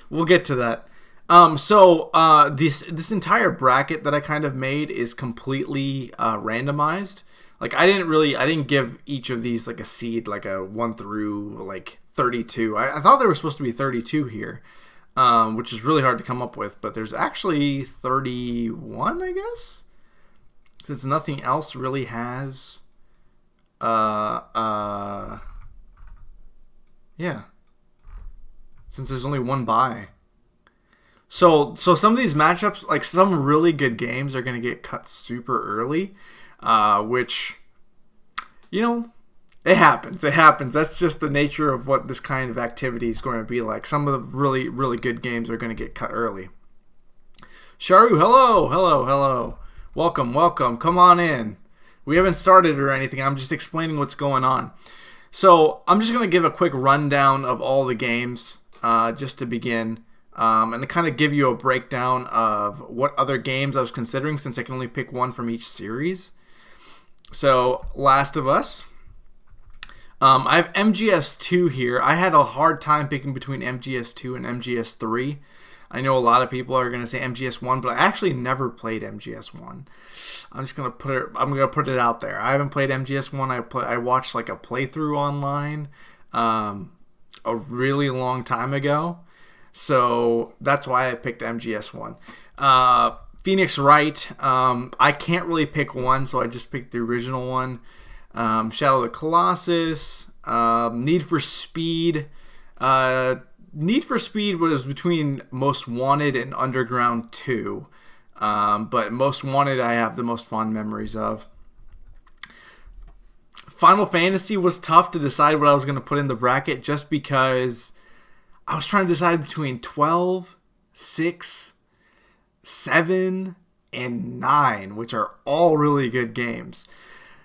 We'll get to that. This entire bracket that I kind of made is completely randomized. Like I didn't give each of these like a seed, like a 1 through like 32. I thought there was supposed to be 32 here, which is really hard to come up with. But there's actually 31, I guess, since nothing else really has. Yeah. Since there's only one bye. So some of these matchups, like some really good games, are going to get cut super early, which, it happens. It happens. That's just the nature of what this kind of activity is going to be like. Some of the really, really good games are going to get cut early. Sharu, hello. Welcome. Come on in. We haven't started or anything. I'm just explaining what's going on. So I'm just going to give a quick rundown of all the games just to begin. And to kind of give you a breakdown of what other games I was considering, since I can only pick one from each series. So, Last of Us. I have MGS2 here. I had a hard time picking between MGS2 and MGS3. I know a lot of people are going to say MGS1, but I actually never played MGS1. I'm just going to put it out there. I haven't played MGS1. I watched like a playthrough online a really long time ago. So that's why I picked MGS1. Phoenix Wright, I can't really pick one, so I just picked the original one. Shadow of the Colossus, Need for Speed. Need for Speed was between Most Wanted and Underground 2. But Most Wanted I have the most fond memories of. Final Fantasy was tough to decide what I was going to put in the bracket just because I was trying to decide between 12, 6, 7, and 9, which are all really good games.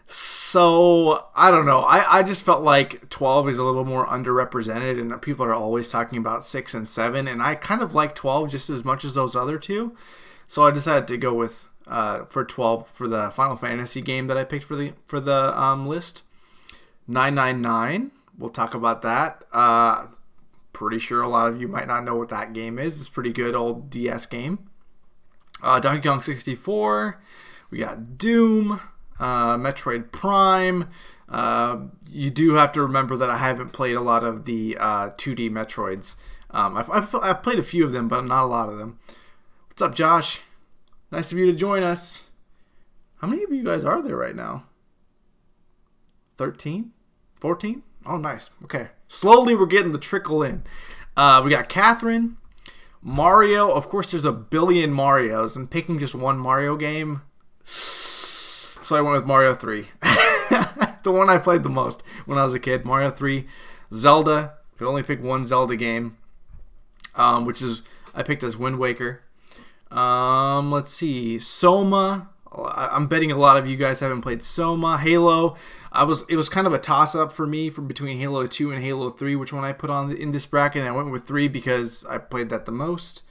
So, I don't know. I just felt like 12 is a little more underrepresented, and people are always talking about 6 and 7, and I kind of like 12 just as much as those other two. So I decided to go with for 12 for the Final Fantasy game that I picked for the list. 999, we'll talk about that. Pretty sure a lot of you might not know what that game is. It's a pretty good old DS game. Donkey Kong 64. We got Doom. Metroid Prime. You do have to remember that I haven't played a lot of the 2D Metroids. I've played a few of them, but not a lot of them. What's up, Josh? Nice of you to join us. How many of you guys are there right now? 13? 14? Oh, nice. Okay. Slowly we're getting the trickle in. We got Catherine. Mario. Of course, there's a billion Marios, and picking just one Mario game. So I went with Mario 3. The one I played the most when I was a kid. Mario 3. Zelda. Could only pick one Zelda game. Which is I picked as Wind Waker. Let's see. Soma. I'm betting a lot of you guys haven't played Soma. Halo. It was kind of a toss-up for me between Halo 2 and Halo 3, which one I put on in this bracket, and I went with 3 because I played that the most.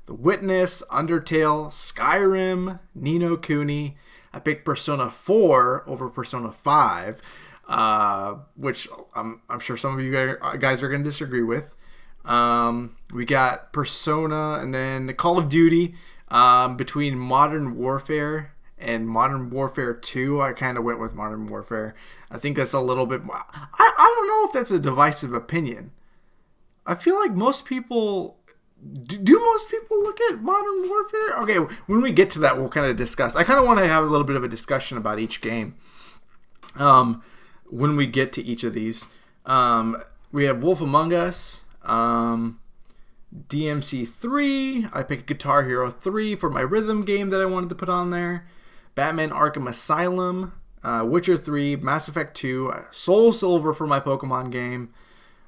The Witness, Undertale, Skyrim, Ni no Kuni. I picked Persona 4 over Persona 5, which I'm sure some of you guys are going to disagree with. We got Persona and then Call of Duty. Between Modern Warfare and Modern Warfare 2, I kind of went with Modern Warfare. I think that's a little bit more... I don't know if that's a divisive opinion. I feel like most people... Do most people look at Modern Warfare? Okay, when we get to that, we'll kind of discuss. I kind of want to have a little bit of a discussion about each game. When we get to each of these. We have Wolf Among Us. DMC 3. I picked Guitar Hero 3 for my rhythm game that I wanted to put on there. Batman Arkham Asylum. Witcher 3. Mass Effect 2. Soul Silver for my Pokemon game.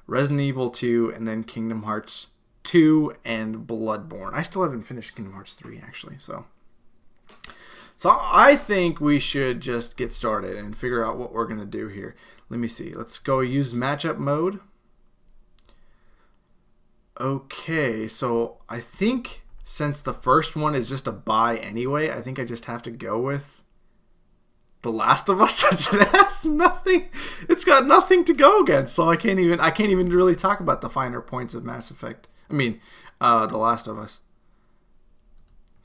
Resident Evil 2. And then Kingdom Hearts 2 and Bloodborne. I still haven't finished Kingdom Hearts 3 actually. So I think we should just get started and figure out what we're going to do here. Let me see. Let's go use matchup mode. Okay, so I think since the first one is just a buy anyway, I think I just have to go with The Last of Us since it has nothing. It's got nothing to go against, so I can't even really talk about the finer points of Mass Effect I mean, The Last of Us.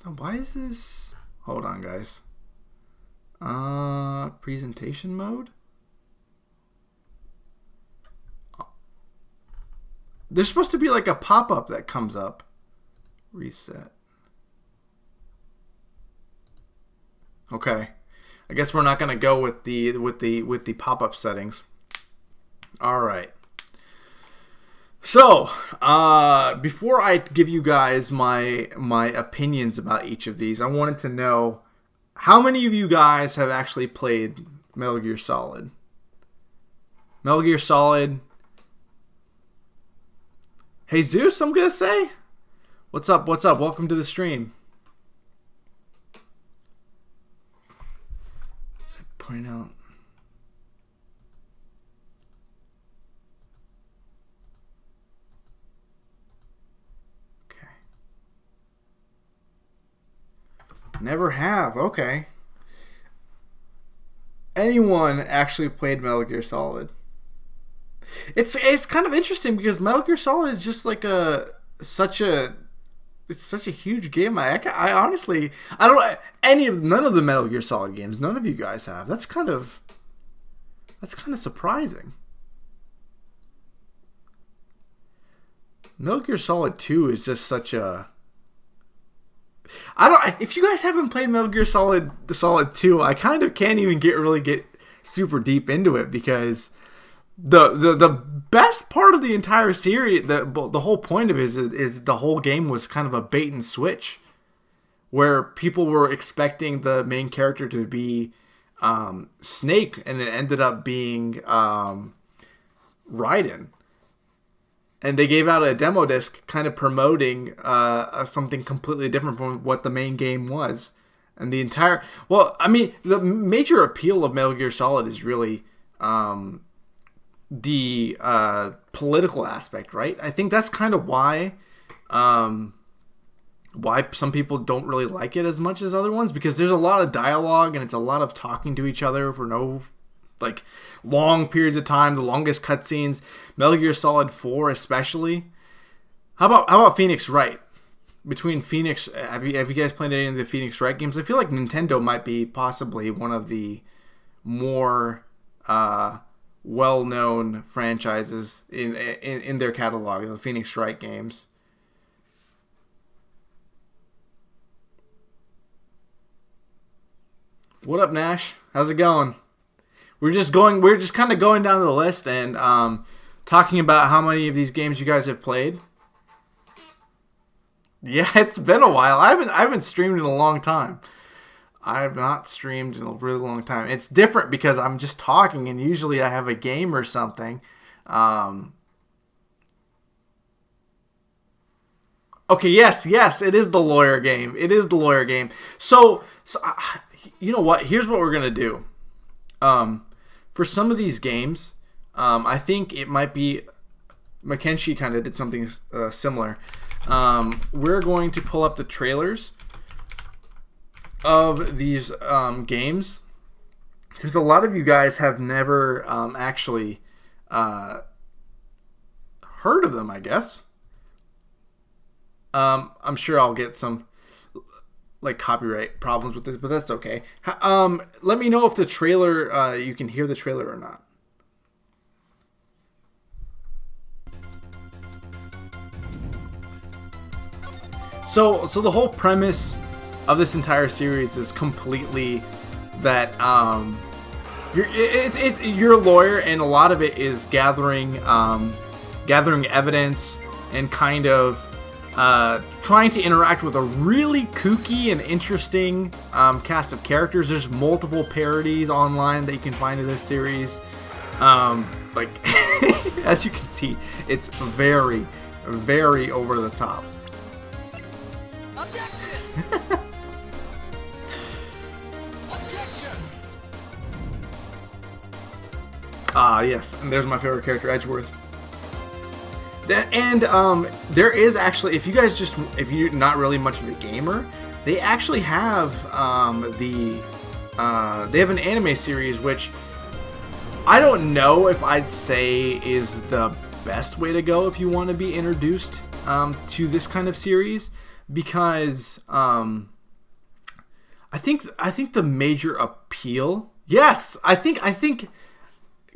Why is this? Hold on, guys. Presentation mode? There's supposed to be like a pop-up that comes up. Reset. Okay. I guess we're not going to go with the pop-up settings. All right. So, before I give you guys my opinions about each of these, I wanted to know how many of you guys have actually played Metal Gear Solid? Metal Gear Solid. Hey Zeus, I'm gonna say, what's up? What's up? Welcome to the stream. Point out. Never have. Okay. Anyone actually played Metal Gear Solid? It's kind of interesting because Metal Gear Solid is just like such a huge game. I honestly none of the Metal Gear Solid games. None of you guys have. That's kind of surprising. Metal Gear Solid 2 is just such a if you guys haven't played Metal Gear Solid 2, I kind of can't even get super deep into it because the best part of the entire series, the whole point of it is the whole game was kind of a bait and switch, where people were expecting the main character to be Snake, and it ended up being Raiden. And they gave out a demo disc kind of promoting something completely different from what the main game was. And the major appeal of Metal Gear Solid is really the political aspect, right? I think that's kind of why some people don't really like it as much as other ones, because there's a lot of dialogue and it's a lot of talking to each other for no long periods of time, the longest cutscenes. Metal Gear Solid 4 especially. How about Phoenix Wright? Between Phoenix, have you guys played any of the Phoenix Wright games? I feel like Nintendo might be possibly one of the more well-known franchises in their catalog, the Phoenix Wright games. What up, Nash? How's it going? We're just kind of going down the list and talking about how many of these games you guys have played. Yeah, it's been a while. I haven't streamed in a long time. I have not streamed in a really long time. It's different because I'm just talking, and usually I have a game or something. Okay, yes, it is the lawyer game. It is the lawyer game. So you know what? Here's what we're gonna do. For some of these games, I think it might be Mackenzie kind of did something similar. We're going to pull up the trailers of these games, since a lot of you guys have never actually heard of them, I guess. I'm sure I'll get some copyright problems with this, but that's okay. Let me know if the trailer, you can hear the trailer or not. So the whole premise of this entire series is completely that you're a lawyer, and a lot of it is gathering evidence and kind of trying to interact with a really kooky and interesting cast of characters. There's multiple parodies online that you can find in this series. As you can see, it's very, very over the top. Yes, and there's my favorite character, Edgeworth. And there is actually, if you're not really much of a gamer, they actually have they have an anime series, which I don't know if I'd say is the best way to go if you want to be introduced to this kind of series because I think the major appeal. Yes, I think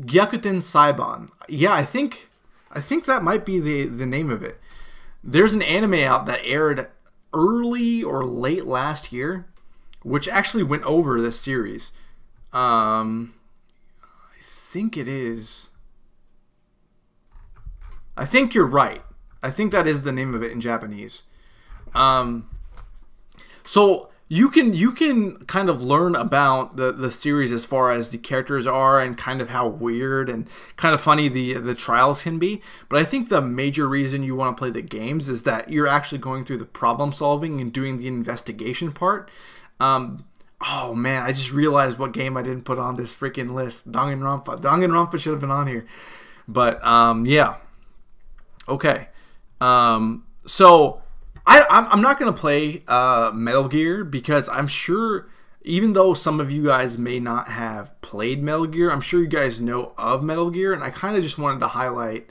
Gyakuten Saiban. Yeah, I think that might be the name of it. There's an anime out that aired early or late last year, which actually went over this series. I think it is. I think you're right. I think that is the name of it in Japanese. So you can kind of learn about the series as far as the characters are and kind of how weird and kind of funny the trials can be. But I think the major reason you want to play the games is that you're actually going through the problem solving and doing the investigation part. Oh man, I just realized what game I didn't put on this freaking list. Danganronpa. Danganronpa should have been on here. But yeah. Okay. So I'm not going to play Metal Gear because I'm sure, even though some of you guys may not have played Metal Gear, I'm sure you guys know of Metal Gear, and I kind of just wanted to highlight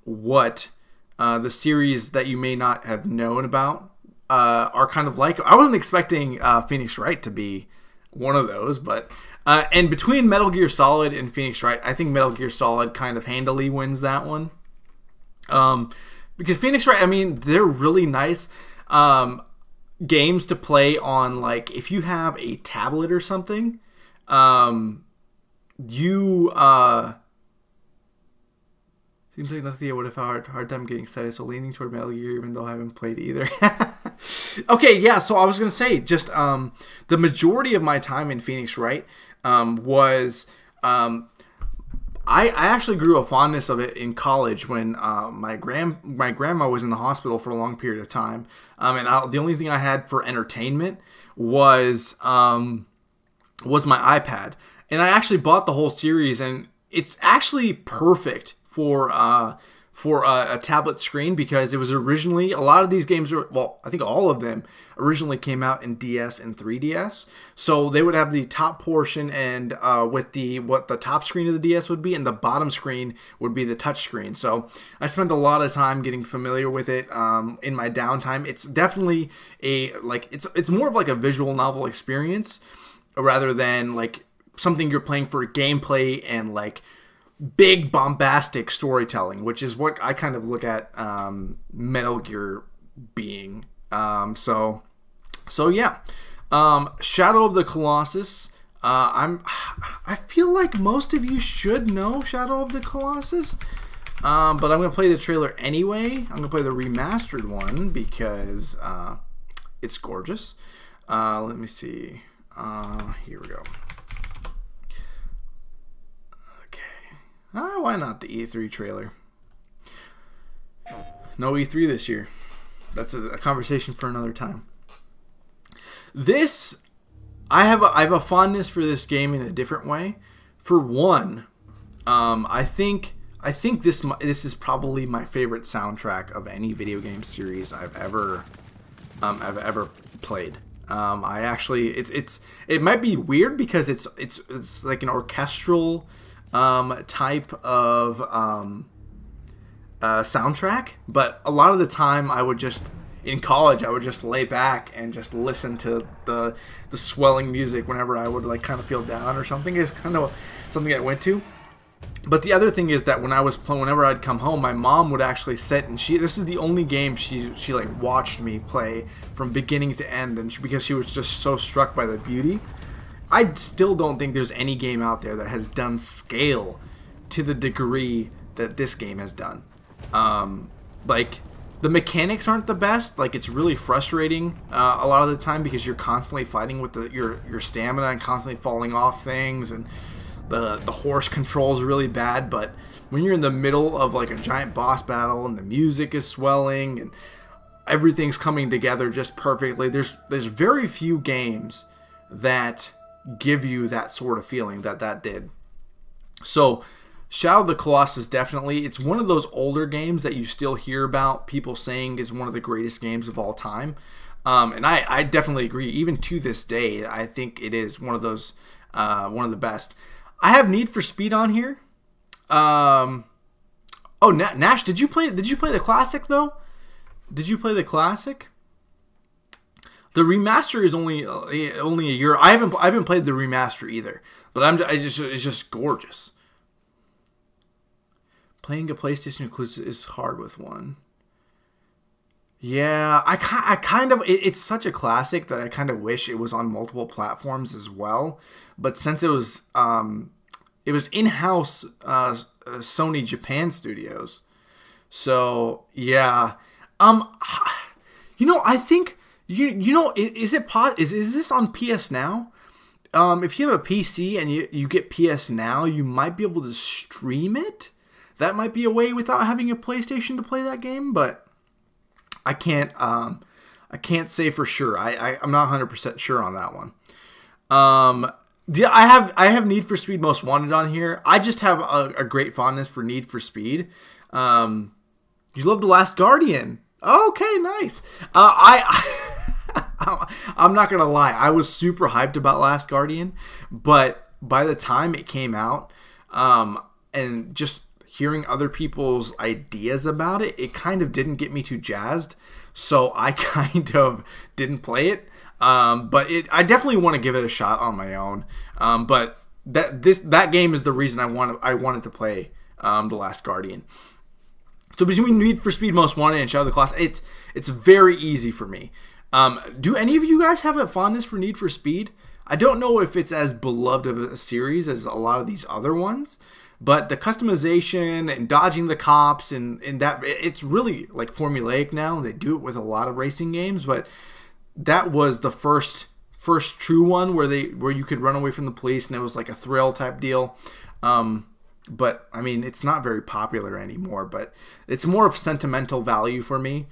what the series that you may not have known about are kind of like. I wasn't expecting Phoenix Wright to be one of those, but and between Metal Gear Solid and Phoenix Wright, I think Metal Gear Solid kind of handily wins that one. Because Phoenix Wright, I mean, they're really nice games to play on, like, if you have a tablet or something, you, seems like Nothia would have had a hard time getting excited, so leaning toward Metal Gear, even though I haven't played either. Okay, yeah, so I was going to say, just, the majority of my time in Phoenix Wright, was, I actually grew a fondness of it in college when my grandma was in the hospital for a long period of time, and the only thing I had for entertainment was my iPad, and I actually bought the whole series, and it's actually perfect for a tablet screen because it was originally, a lot of these games were, well, I think all of them originally came out in DS and 3DS. So they would have the top portion and with what the top screen of the DS would be, and the bottom screen would be the touch screen. So I spent a lot of time getting familiar with it in my downtime. It's definitely it's more of like a visual novel experience rather than like something you're playing for gameplay and like big bombastic storytelling, which is what I kind of look at Metal Gear being. So yeah. Shadow of the Colossus. I feel like most of you should know Shadow of the Colossus. But I'm gonna play the trailer anyway. I'm gonna play the remastered one because it's gorgeous. Let me see. Here we go. Why not the E3 trailer? No E3 this year. That's a conversation for another time. I have a fondness for this game in a different way. For one, I think this is probably my favorite soundtrack of any video game series I've ever played. I actually it might be weird because it's like an orchestral type of soundtrack, but a lot of the time in college I would just lay back and just listen to the swelling music whenever I would like kind of feel down or something. It's kind of something I went to. But the other thing is that whenever I'd come home, my mom would actually sit and this is the only game she like watched me play from beginning to end, and because she was just so struck by the beauty. I still don't think there's any game out there that has done scale to the degree that this game has done. Like, the mechanics aren't the best. Like, it's really frustrating a lot of the time because you're constantly fighting with your stamina and constantly falling off things, and the horse control is really bad. But when you're in the middle of like a giant boss battle and the music is swelling and everything's coming together just perfectly, there's very few games that give you that sort of feeling that did. So Shadow of the Colossus, definitely, it's one of those older games that you still hear about people saying is one of the greatest games of all time, and I definitely agree. Even to this day, I think it is one of those one of the best. I have Need for Speed on here. Oh, Nash, did you play the classic though? Did you play the classic? The remaster is only a year. I haven't played the remaster either, but it's just gorgeous. Playing a PlayStation includes is hard with one. Yeah, I kind of it's such a classic that I kind of wish it was on multiple platforms as well. But since it was in-house Sony Japan Studios, so yeah, I think is this on PS Now? If you have a PC and you get PS Now, you might be able to stream it. That might be a way without having a PlayStation to play that game, but I can't say for sure. I'm not 100% sure on that one. Yeah, I have Need for Speed Most Wanted on here. I just have a great fondness for Need for Speed. You love The Last Guardian. Okay, nice. I'm not gonna lie. I was super hyped about Last Guardian, but by the time it came out, and just hearing other people's ideas about it, it kind of didn't get me too jazzed. So I kind of didn't play it. But I definitely want to give it a shot on my own. But that game is the reason I wanted to play The Last Guardian. So between Need for Speed Most Wanted and Shadow of the Colossus, it's very easy for me. Do any of you guys have a fondness for Need for Speed? I don't know if it's as beloved of a series as a lot of these other ones, but the customization and dodging the cops and that, it's really like formulaic now. They do it with a lot of racing games, but that was the first true one where you could run away from the police and it was like a thrill type deal. But I mean, it's not very popular anymore, but it's more of sentimental value for me,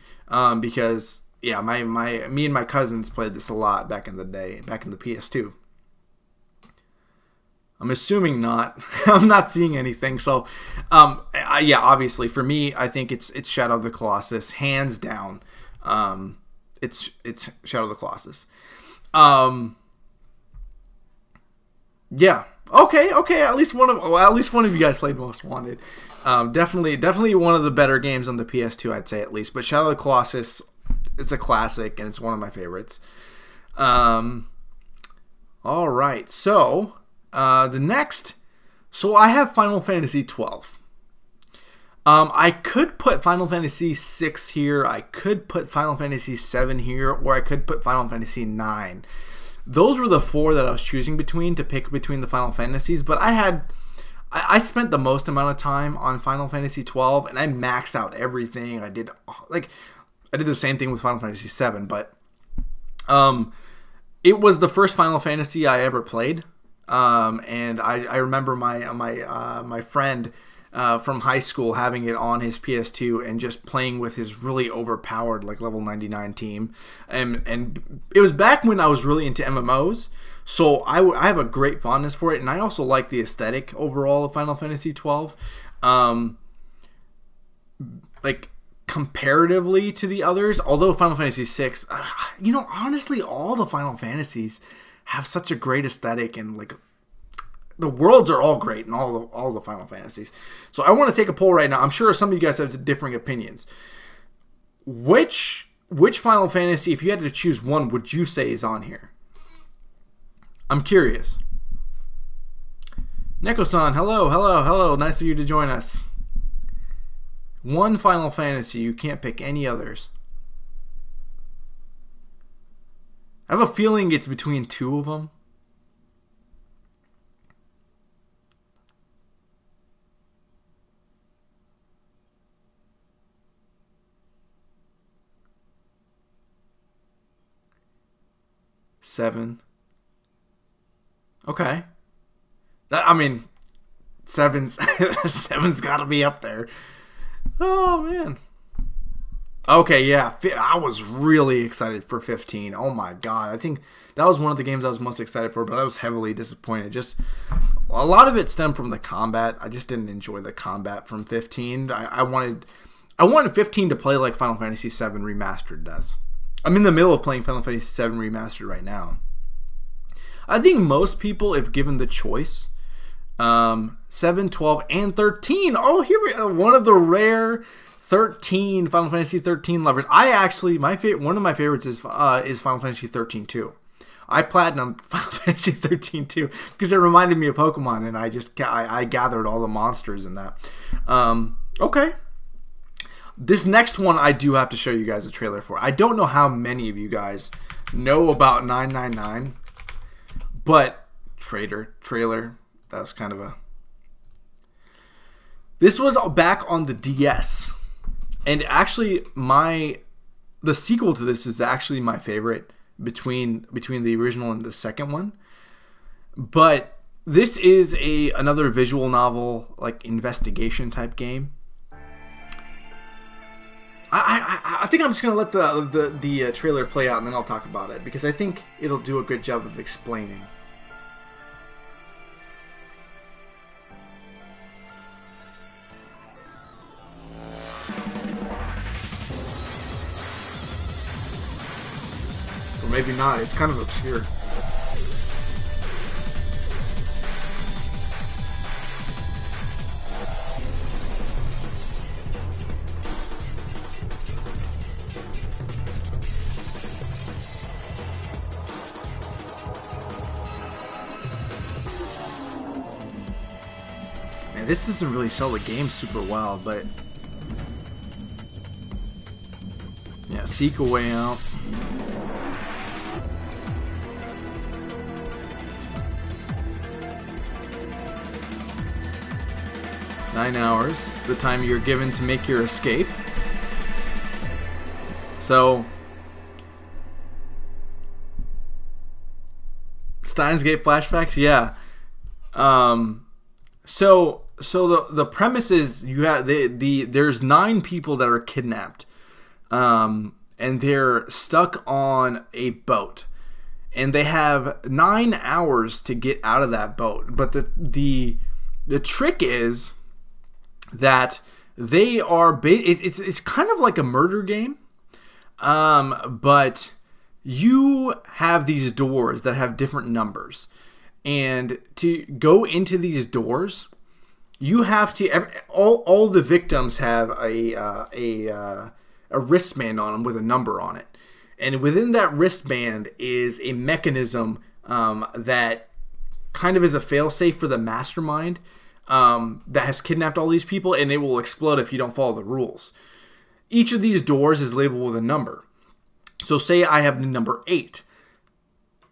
because yeah, me and my cousins played this a lot back in the day, back in the PS2. I'm assuming not. I'm not seeing anything. So, yeah, obviously for me, I think it's Shadow of the Colossus, hands down. It's Shadow of the Colossus. Yeah. Okay. At least one of you guys played Most Wanted. Definitely one of the better games on the PS2, I'd say at least. But Shadow of the Colossus, it's a classic and it's one of my favorites. All right. So. The next, so I have Final Fantasy 12. I could put Final Fantasy 6 here, I could put Final Fantasy 7 here, or I could put Final Fantasy 9. Those were the four that I was choosing between to pick between the Final Fantasies, but I spent the most amount of time on Final Fantasy 12, and I maxed out everything. I did the same thing with Final Fantasy 7, but it was the first Final Fantasy I ever played. And I remember my friend from high school having it on his PS2 and just playing with his really overpowered like level 99 team, and it was back when I was really into MMOs, so I have a great fondness for it, and I also like the aesthetic overall of Final Fantasy 12. Like comparatively to the others, although Final Fantasy 6, honestly, all the Final Fantasies have such a great aesthetic, and like the worlds are all great in all the Final Fantasies. So I want to take a poll right now. I'm sure some of you guys have differing opinions. Which Final Fantasy, if you had to choose one, would you say is on here? I'm curious. Neko-san, hello. Nice of you to join us. One Final Fantasy, you can't pick any others. I have a feeling it's between two of them. Seven. Okay. Seven's got to be up there. Oh, man. Okay, yeah. I was really excited for 15. Oh, my God. I think that was one of the games I was most excited for, but I was heavily disappointed. Just a lot of it stemmed from the combat. I just didn't enjoy the combat from 15. I wanted 15 to play like Final Fantasy VII Remastered does. I'm in the middle of playing Final Fantasy VII Remastered right now. I think most people, if given the choice, 7, 12, and 13. Oh, here we go. One of the rare 13 Final Fantasy 13 lovers. I actually, one of my favorites is Final Fantasy 13 too. I platinum Final Fantasy 13 too because it reminded me of Pokemon, and I gathered all the monsters in that. Okay. This next one I do have to show you guys a trailer for. I don't know how many of you guys know about 999, but trailer. That was kind of a... This was back on the DS. And actually, the sequel to this is actually my favorite between the original and the second one. But this is another visual novel, like investigation type game. I think I'm just gonna let the trailer play out, and then I'll talk about it because I think it'll do a good job of explaining. Or maybe not. It's kind of obscure. Man, this doesn't really sell the game super well, but yeah, Seek a Way Out. Nine hours, the time you're given to make your escape. So, Steins Gate flashbacks, yeah. So the premise is you have there's 9 people that are kidnapped, and they're stuck on a boat, and they have 9 hours to get out of that boat. But the trick is that they are it's kind of like a murder game, but you have these doors that have different numbers, and to go into these doors, you have to all the victims have a wristband on them with a number on it, and within that wristband is a mechanism that kind of is a failsafe for the mastermind that has kidnapped all these people, and it will explode if you don't follow the rules. Each of these doors is labeled with a number. So say I have the number 8.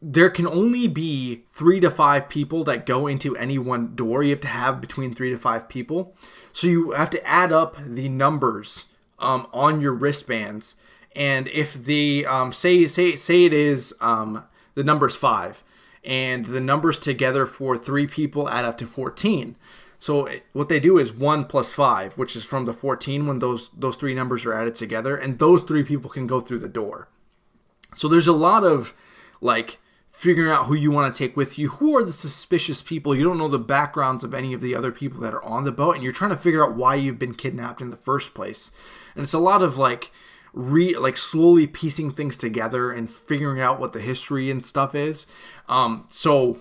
There can only be 3 to 5 people that go into any one door. You have to have between 3 to 5 people. So you have to add up the numbers on your wristbands. And if the say it is the number's 5, and the numbers together for 3 people add up to 14. So what they do is 1 plus 5, which is from the 14 when those 3 numbers are added together, and those 3 people can go through the door. So there's a lot of like figuring out who you want to take with you, who are the suspicious people. You don't know the backgrounds of any of the other people that are on the boat, and you're trying to figure out why you've been kidnapped in the first place. And it's a lot of like slowly piecing things together and figuring out what the history and stuff is. So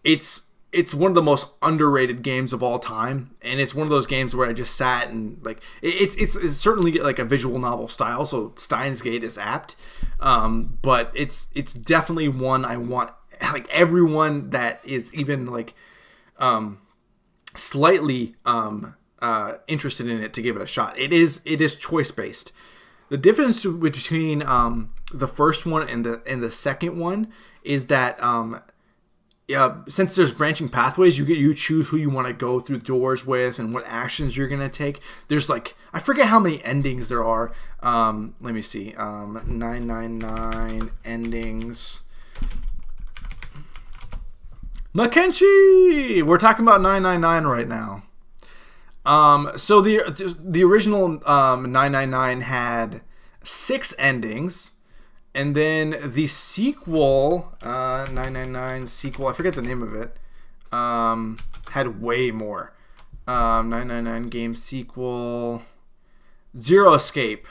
it's one of the most underrated games of all time, and it's one of those games where I just sat and like it's certainly like a visual novel style, so Steins Gate is apt, but it's definitely one I want like everyone that is even like slightly interested in it to give it a shot. It is choice based. The difference between the first one and the second one is that since there's branching pathways, you choose who you want to go through doors with and what actions you're going to take. There's like, I forget how many endings there are. Let me see. 999 endings. Mackenzie! We're talking about 999 right now. So the original 999 had 6 endings. And then the sequel, 999 sequel, I forget the name of it, had way more. 999 game sequel, Zero Escape.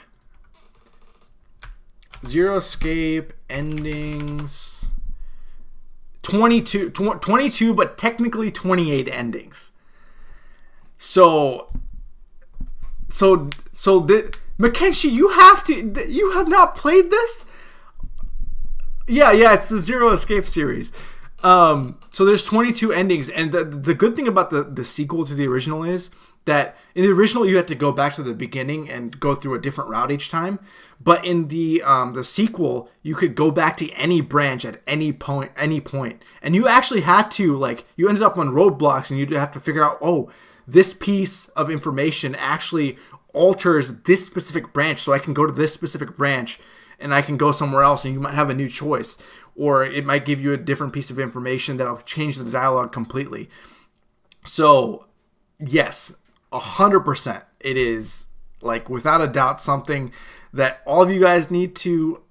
Zero Escape endings, 22, but technically 28 endings. So Mackenzie, you have not played this? Yeah, it's the Zero Escape series. So there's 22 endings, and the good thing about the sequel to the original is that in the original you had to go back to the beginning and go through a different route each time, but in the sequel you could go back to any branch at any point, and you actually had to, like, you ended up on roadblocks and you'd have to figure out, oh, this piece of information actually alters this specific branch, so I can go to this specific branch and I can go somewhere else, and you might have a new choice, or it might give you a different piece of information that'll change the dialogue completely. So yes, 100%, it is, like, without a doubt, something that all of you guys need to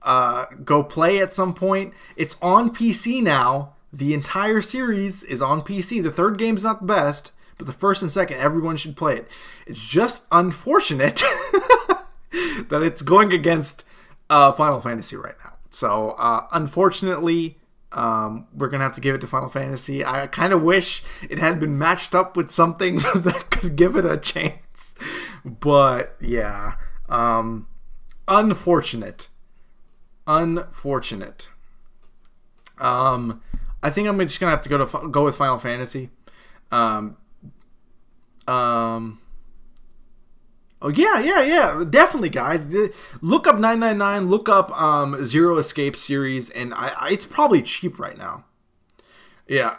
go play at some point. It's on PC now. The entire series is on PC. The third game's not the best, but the first and second, everyone should play it. It's just unfortunate that it's going against Final Fantasy right now. So, unfortunately, we're going to have to give it to Final Fantasy. I kind of wish it had been matched up with something that could give it a chance. But, yeah. Unfortunate. I think I'm just going to have to go with Final Fantasy. Oh, yeah. Definitely, guys. Look up 999. Look up Zero Escape series, and it's probably cheap right now. Yeah.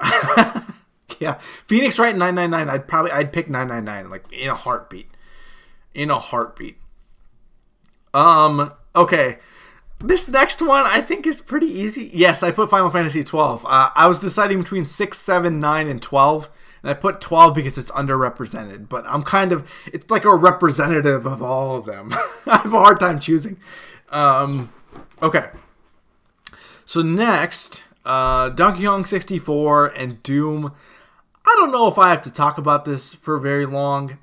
Yeah. Phoenix Wright 999. I'd pick 999, like, in a heartbeat. Okay. This next one I think is pretty easy. Yes, I put Final Fantasy 12. I was deciding between 6, 7, 9, and 12. And I put 12 because it's underrepresented. But it's like a representative of all of them. I have a hard time choosing. Okay. So next, Donkey Kong 64 and Doom. I don't know if I have to talk about this for very long.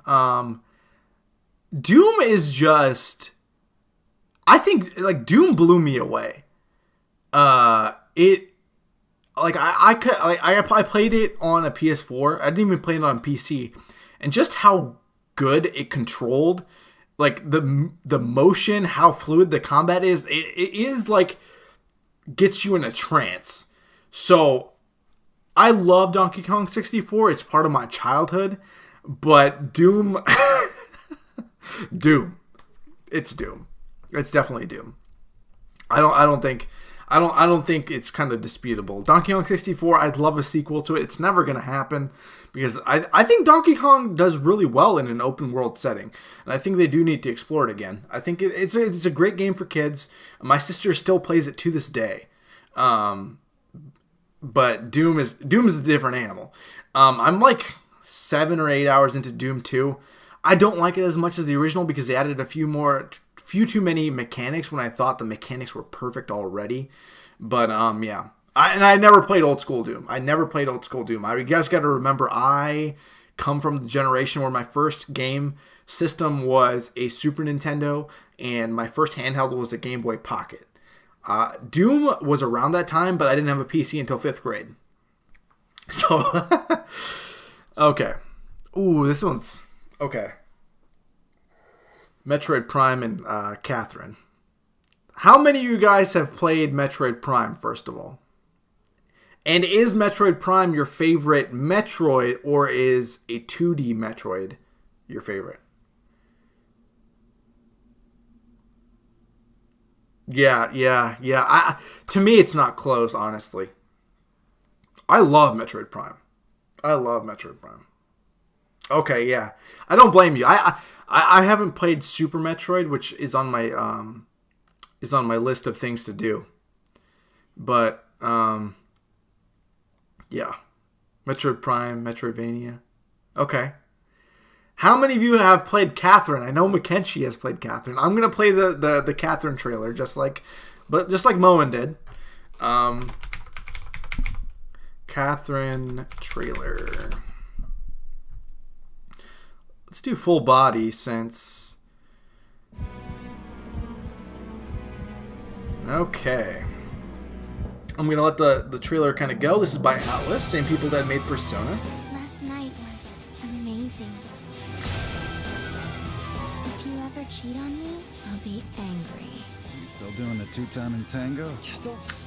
Doom is just... I think, like, Doom blew me away. I played it on a PS4. I didn't even play it on PC, and just how good it controlled, like the motion, how fluid the combat is. It is like gets you in a trance. So I love Donkey Kong 64. It's part of my childhood, but Doom, it's Doom. It's definitely Doom. I don't think it's kind of disputable. Donkey Kong 64, I'd love a sequel to it. It's never going to happen because I think Donkey Kong does really well in an open world setting. And I think they do need to explore it again. I think it's a great game for kids. My sister still plays it to this day. But Doom is a different animal. I'm like 7 or 8 hours into Doom 2. I don't like it as much as the original because they added a few too many mechanics when I thought the mechanics were perfect already. But yeah, I never played old school Doom. You guys got to remember, I come from the generation where my first game system was a Super Nintendo and my first handheld was a Game Boy Pocket. Doom was around that time, but I didn't have a PC until 5th grade. So okay. Ooh, this one's okay. Metroid Prime and Catherine. How many of you guys have played Metroid Prime, first of all? And is Metroid Prime your favorite Metroid, or is a 2D Metroid your favorite? Yeah. To me, it's not close, honestly. I love Metroid Prime. Okay, yeah. I don't blame you. I haven't played Super Metroid, which is on my list of things to do. But yeah, Metroid Prime, Metroidvania. Okay. How many of you have played Catherine? I know Mackenzie has played Catherine. I'm gonna play the Catherine trailer, just like Moen did. Catherine trailer. Let's do full body since... Okay. I'm gonna let the trailer kind of go. This is by Atlas, same people that made Persona. Last night was amazing. If you ever cheat on me, I'll be angry. You still doing the two-time in tango?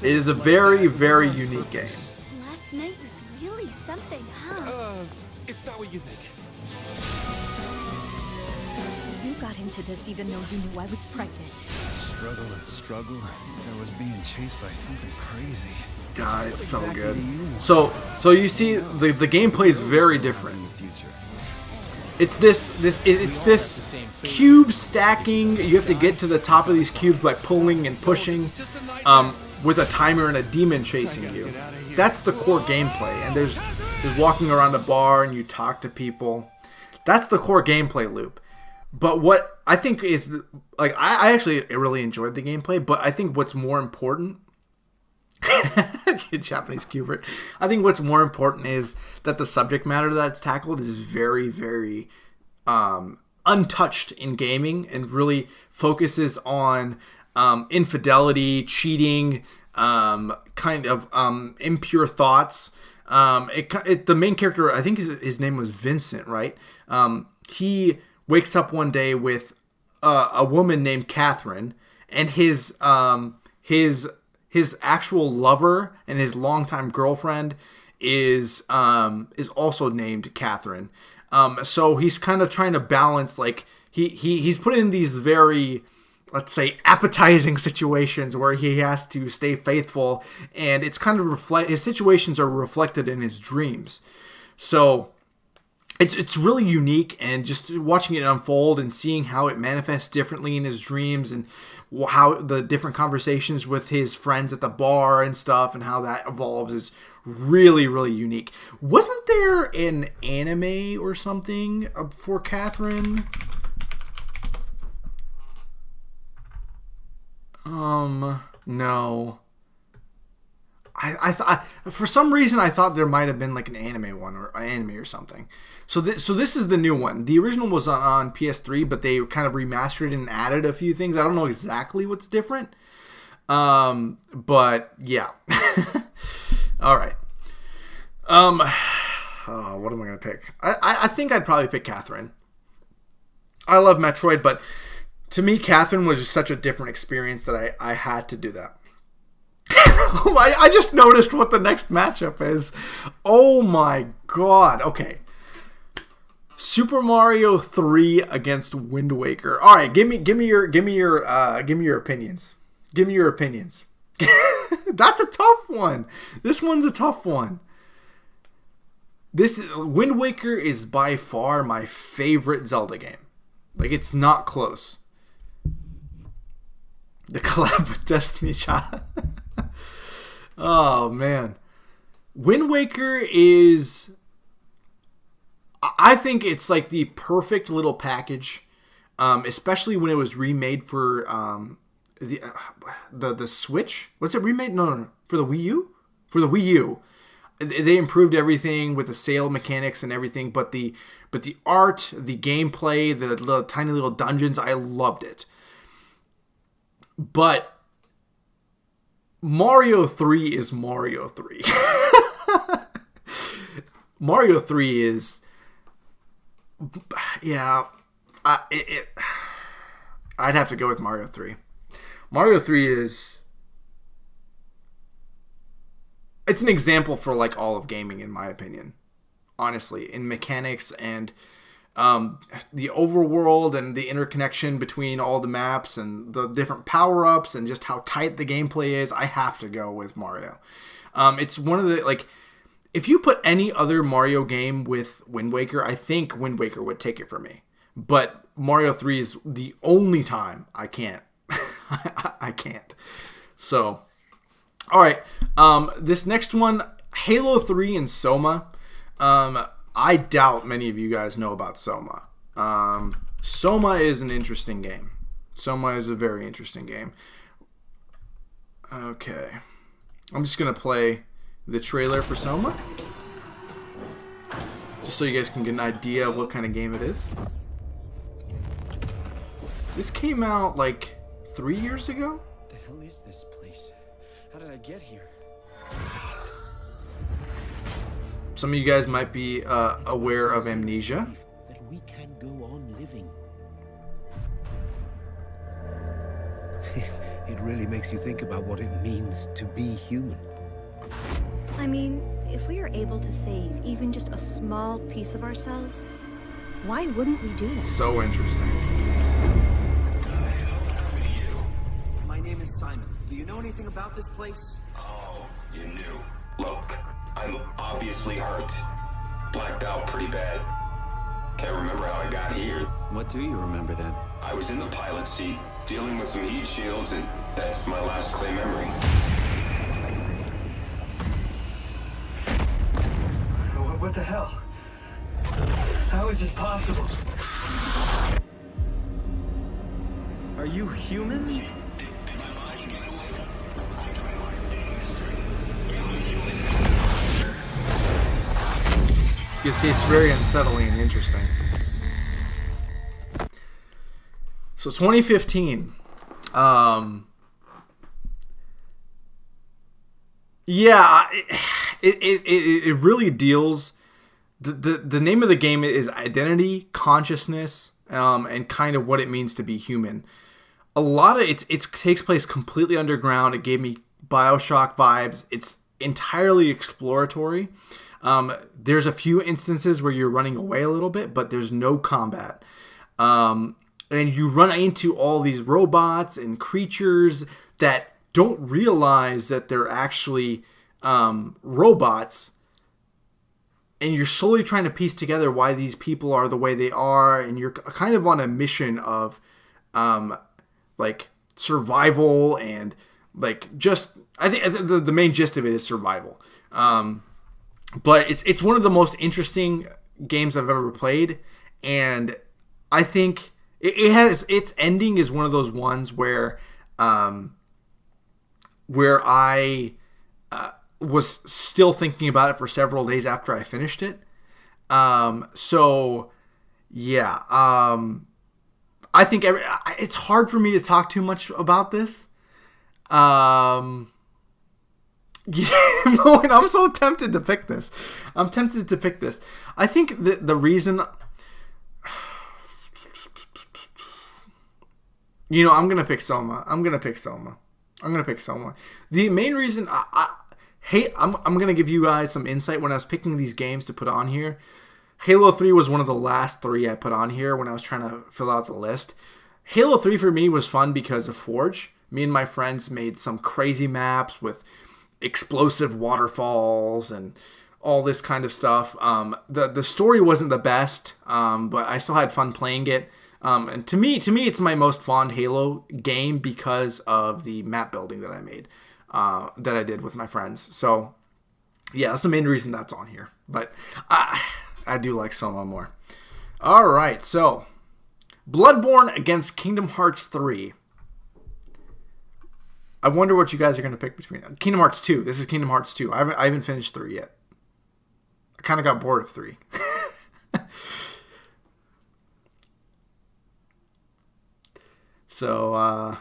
It is a very, very unique game. Last night was really something, huh? It's not what you think. You got into this even though you knew I was pregnant. Struggle and struggle. I was being chased by something crazy. God, it's so Exactly good. do you want? So you see, the gameplay is very different. In the future. It's this cube stacking. You have to get to the top of these cubes by pulling and pushing, with a timer and a demon chasing you. That's the core gameplay. And there's walking around a bar and you talk to people. That's the core gameplay loop. But what I think is, like, I actually really enjoyed the gameplay, but I think what's more important, Japanese Cubert, I think what's more important is that the subject matter that's tackled is very, very untouched in gaming and really focuses on infidelity, cheating, kind of impure thoughts. The main character, I think his name was Vincent, right? He wakes up one day with a woman named Catherine, and his actual lover and his longtime girlfriend is also named Catherine. So he's kind of trying to balance, like he's put in these very, let's say, appetizing situations where he has to stay faithful, and it's kind of his situations are reflected in his dreams. So it's really unique, and just watching it unfold and seeing how it manifests differently in his dreams, and how the different conversations with his friends at the bar and stuff, and how that evolves, is really, really unique. Wasn't there an anime or something for Catherine? No. I thought, for some reason, I thought there might have been like an anime one, or anime or something. So this is the new one. The original was on PS3, but they kind of remastered it and added a few things. I don't know exactly what's different. But yeah. All right. What am I gonna pick? I think I'd probably pick Catherine. I love Metroid, but to me, Catherine was just such a different experience that I had to do that. I just noticed what the next matchup is. Oh my god. Okay. Super Mario 3 against Wind Waker. All right, give me your opinions. Give me your opinions. That's a tough one. This one's a tough one. This Wind Waker is by far my favorite Zelda game. Like, it's not close. The collab with Destiny Child. Oh, man. Wind Waker is... I think it's like the perfect little package, especially when it was remade for the Switch. Was it remade? No. For the Wii U? For the Wii U. They improved everything with the sail mechanics and everything, but the art, the gameplay, the little, tiny little dungeons, I loved it. But Mario 3 is Mario 3. Mario 3 is... Yeah, I'd have to go with Mario 3. Mario 3 is... It's an example for, like, all of gaming, in my opinion. Honestly, in mechanics and the overworld and the interconnection between all the maps and the different power-ups and just how tight the gameplay is, I have to go with Mario. It's one of the, like... If you put any other Mario game with Wind Waker, I think Wind Waker would take it for me. But Mario 3 is the only time I can't. I can't. So, all right. This next one, Halo 3 and Soma. I doubt many of you guys know about Soma. Soma is an interesting game. Soma is a very interesting game. Okay. I'm just going to play the trailer for Soma, just so you guys can get an idea of what kind of game it is. This came out like 3 years ago. What the hell is this place? How did I get here? Some of you guys might be aware of Amnesia. That we can go on living. It really makes you think about what it means to be human. I mean, if we are able to save even just a small piece of ourselves, why wouldn't we do that? So interesting. My name is Simon. Do you know anything about this place? Oh, you knew. Look, I'm obviously hurt. Blacked out pretty bad. Can't remember how I got here. What do you remember then? I was in the pilot seat, dealing with some heat shields, and that's my last clear memory. What the hell? How is this possible? Are you human? You see, it's very unsettling and interesting. So 2015. Yeah, it really deals. The name of the game is identity, consciousness, and kind of what it means to be human. A lot of it takes place completely underground. It gave me BioShock vibes. It's entirely exploratory. There's a few instances where you're running away a little bit, but there's no combat. And you run into all these robots and creatures that don't realize that they're actually robots. And you're slowly trying to piece together why these people are the way they are. And you're kind of on a mission of like survival and like just, I think the main gist of it is survival. But it's one of the most interesting games I've ever played, and I think it has its ending is one of those ones where I was still thinking about it for several days after I finished it. So yeah, I think it's hard for me to talk too much about this. Yeah, I'm so tempted to pick this. I'm tempted to pick this. I think the reason, I'm gonna pick Soma. I'm gonna pick Soma. The main reason I'm gonna give you guys some insight when I was picking these games to put on here. Halo 3 was one of the last 3 I put on here when I was trying to fill out the list. Halo 3 for me was fun because of Forge. Me and my friends made some crazy maps with explosive waterfalls and all this kind of stuff. The story wasn't the best, but I still had fun playing it. And to me, it's my most fond Halo game because of the map building that I made, that I did with my friends. So yeah, that's the main reason that's on here. But I do like Soma more. All right, so Bloodborne against Kingdom Hearts 3. I wonder what you guys are going to pick between them. Kingdom Hearts 2. This is Kingdom Hearts 2. I haven't finished 3 yet. I kind of got bored of 3. So,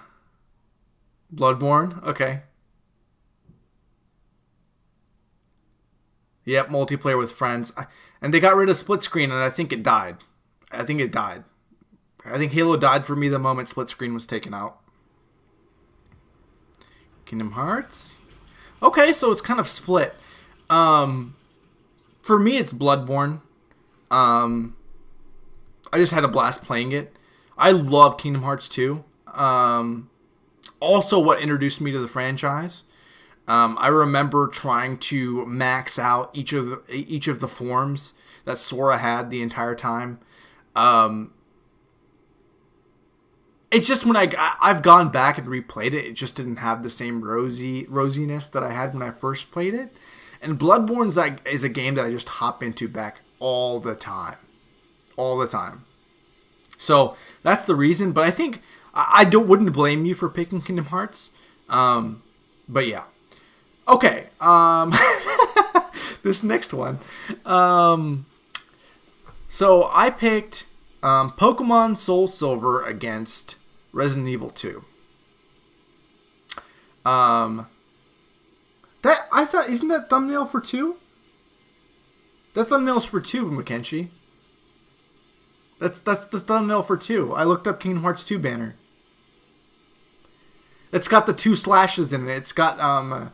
Bloodborne. Okay. Yep, multiplayer with friends. And they got rid of split screen, and I think it died. I think Halo died for me the moment split screen was taken out. Kingdom Hearts. Okay, so it's kind of split. For me, it's Bloodborne. I just had a blast playing it. I love Kingdom Hearts 2. Also, what introduced me to the franchise. I remember trying to max out each of the forms that Sora had the entire time. It's just when I've gone back and replayed it, it just didn't have the same rosiness that I had when I first played it. And Bloodborne is a game that I just hop into back all the time. So that's the reason. But I think I wouldn't blame you for picking Kingdom Hearts. But yeah. Okay. This next one. So I picked Pokemon Soul Silver against Resident Evil 2. That I thought, isn't that thumbnail for 2? That thumbnail's for 2, Mackenzie. That's the thumbnail for 2. I looked up Kingdom Hearts 2 banner. It's got the 2 slashes in it. It's got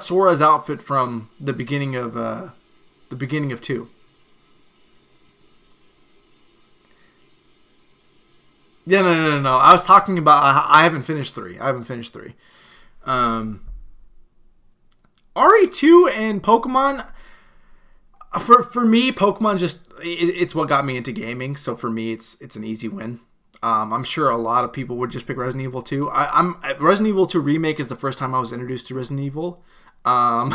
Sora's outfit from the beginning of 2. Yeah, no. I was talking about. I haven't finished 3. RE2 and Pokemon. For me, Pokemon it's what got me into gaming. So for me, it's an easy win. I'm sure a lot of people would just pick Resident Evil 2. Resident Evil 2 Remake is the first time I was introduced to Resident Evil. I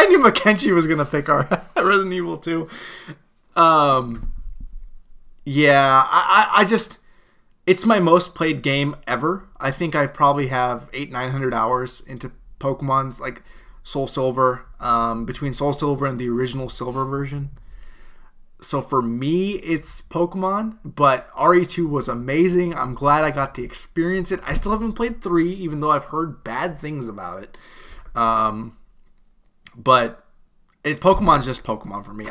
knew Mackenzie was gonna pick our Resident Evil 2. Yeah, I just, it's my most played game ever. I think I probably have 800-900 hours into Pokemon's, like Soul Silver, between Soul Silver and the original Silver version. So for me, it's Pokemon, but RE2 was amazing. I'm glad I got to experience it. I still haven't played 3, even though I've heard bad things about it. But Pokemon's just Pokemon for me.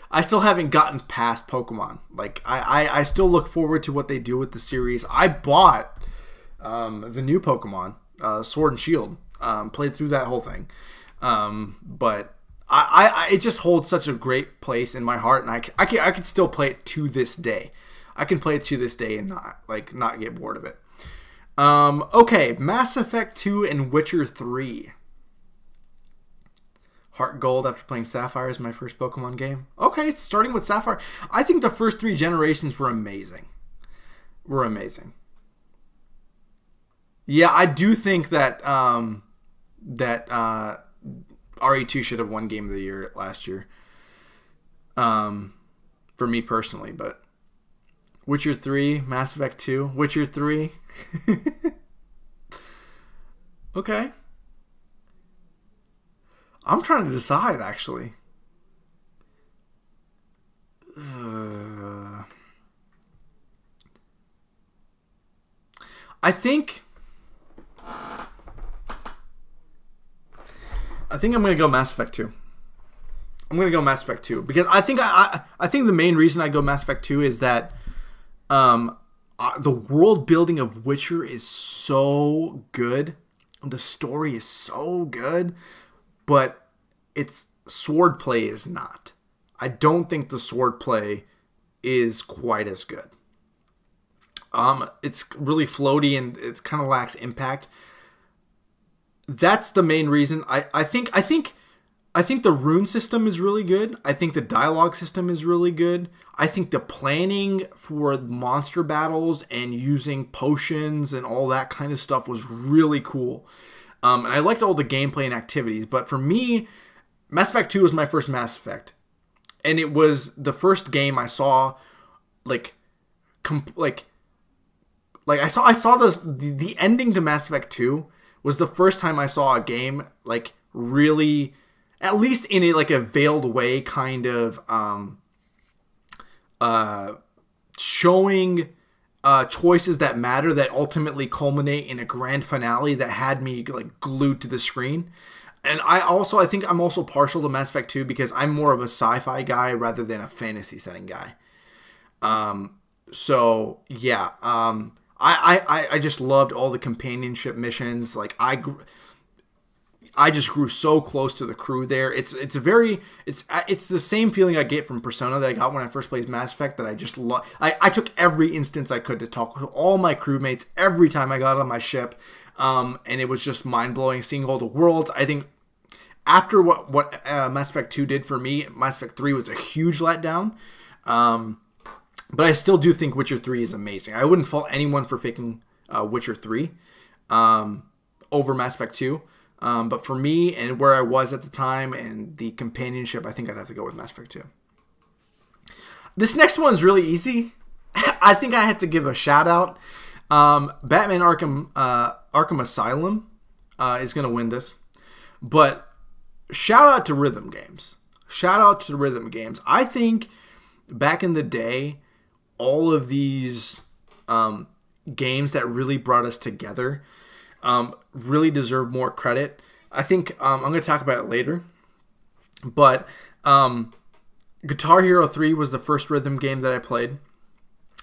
I still haven't gotten past Pokemon. Like, I still look forward to what they do with the series. I bought the new Pokemon, Sword and Shield. Played through that whole thing. But it just holds such a great place in my heart, and I can still play it to this day. I can play it to this day and not get bored of it. Okay, Mass Effect 2 and Witcher 3. Heart Gold after playing Sapphire is my first Pokemon game. Okay, starting with Sapphire. I think the first 3 generations were amazing. Yeah, I do think that RE2 should have won Game of the Year last year. For me personally, but Witcher 3, Mass Effect 2, Witcher 3. Okay. I'm trying to decide, actually. I think I'm going to go Mass Effect 2. Because I think the main reason I go Mass Effect 2 is that the world building of Witcher is so good. The story is so good, but its sword play is not. I don't think the sword play is quite as good. It's really floaty and it kind of lacks impact. That's the main reason. I think the rune system is really good. I think the dialogue system is really good. I think the planning for monster battles and using potions and all that kind of stuff was really cool. And I liked all the gameplay and activities. But for me, Mass Effect 2 was my first Mass Effect. And it was the first game I saw, I saw the ending to Mass Effect 2 was the first time I saw a game like really, at least in a veiled way, kind of showing choices that matter that ultimately culminate in a grand finale that had me glued to the screen. And I think I'm also partial to Mass Effect 2 because I'm more of a sci-fi guy rather than a fantasy setting guy. So yeah, I just loved all the companionship missions. I just grew so close to the crew there. It's the same feeling I get from Persona that I got when I first played Mass Effect, that I just love. I took every instance I could to talk to all my crewmates every time I got on my ship. And it was just mind-blowing seeing all the worlds. I think after what Mass Effect 2 did for me, Mass Effect 3 was a huge letdown. But I still do think Witcher 3 is amazing. I wouldn't fault anyone for picking Witcher 3 over Mass Effect 2. But for me and where I was at the time and the companionship, I think I'd have to go with Mass Effect 2. This next one's really easy. I think I had to give a shout out. Batman Arkham Asylum is going to win this. But shout out to rhythm games. I think back in the day, all of these games that really brought us together really deserve more credit. I think I'm going to talk about it later. But Guitar Hero 3 was the first rhythm game that I played,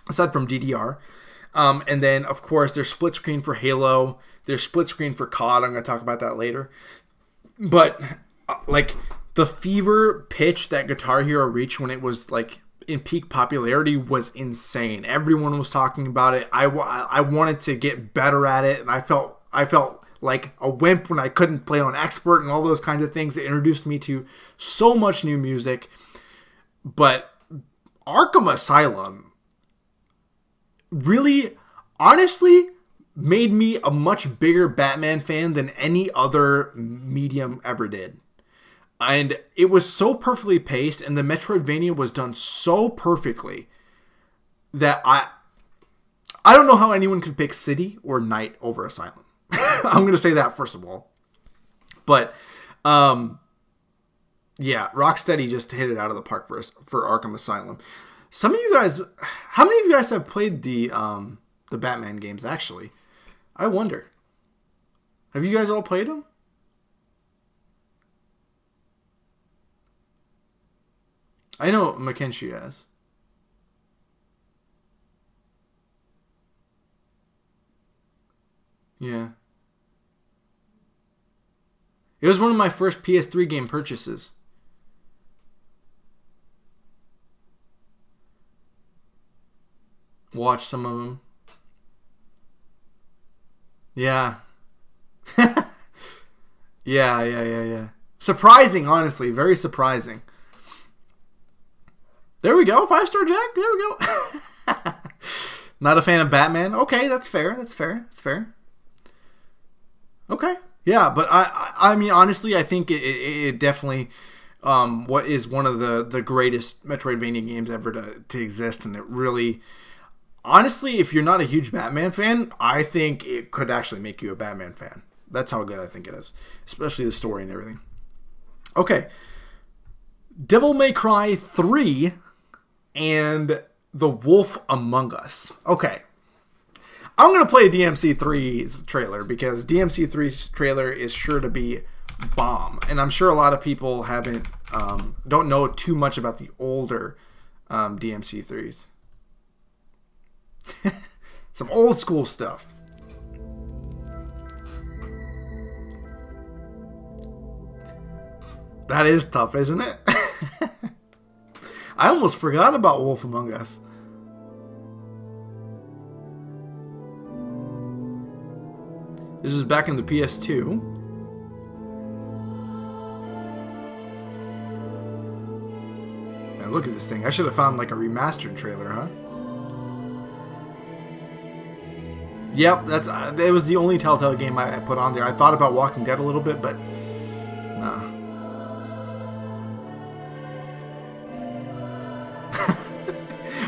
aside from DDR. And then, of course, there's split screen for Halo. There's split screen for COD. I'm going to talk about that later. But, like, the fever pitch that Guitar Hero reached when it was, like, in peak popularity was insane. Everyone was talking about it. I wanted to get better at it, and I felt like a wimp when I couldn't play on expert and all those kinds of things. It introduced me to so much new music. But Arkham Asylum really, honestly, made me a much bigger Batman fan than any other medium ever did. And it was so perfectly paced, and the Metroidvania was done so perfectly that I don't know how anyone could pick City or Night over Asylum. I'm going to say that first of all. But, yeah, Rocksteady just hit it out of the park for Arkham Asylum. Some of you guys, how many of you guys have played the Batman games, actually? I wonder. Have you guys all played them? I know Mackenzie has. Yeah. It was one of my first PS3 game purchases. Watch some of them. Yeah. Yeah. Surprising, honestly. Very surprising. There we go. 5-star Jack. There we go. Not a fan of Batman. Okay, that's fair. That's fair. Okay. Yeah, but I mean, honestly, I think it definitely what is one of the greatest Metroidvania games ever to exist. And it really, honestly, if you're not a huge Batman fan, I think it could actually make you a Batman fan. That's how good I think it is, especially the story and everything. Okay. Devil May Cry 3 and The Wolf Among Us. Okay. I'm going to play DMC3's trailer because DMC3's trailer is sure to be bomb. And I'm sure a lot of people don't know too much about the older DMC3s. Some old school stuff. That is tough, isn't it? I almost forgot about Wolf Among Us. This is back in the PS2. Man, look at this thing. I should have found like a remastered trailer, huh? Yep, it was the only Telltale game I put on there. I thought about Walking Dead a little bit, but nah.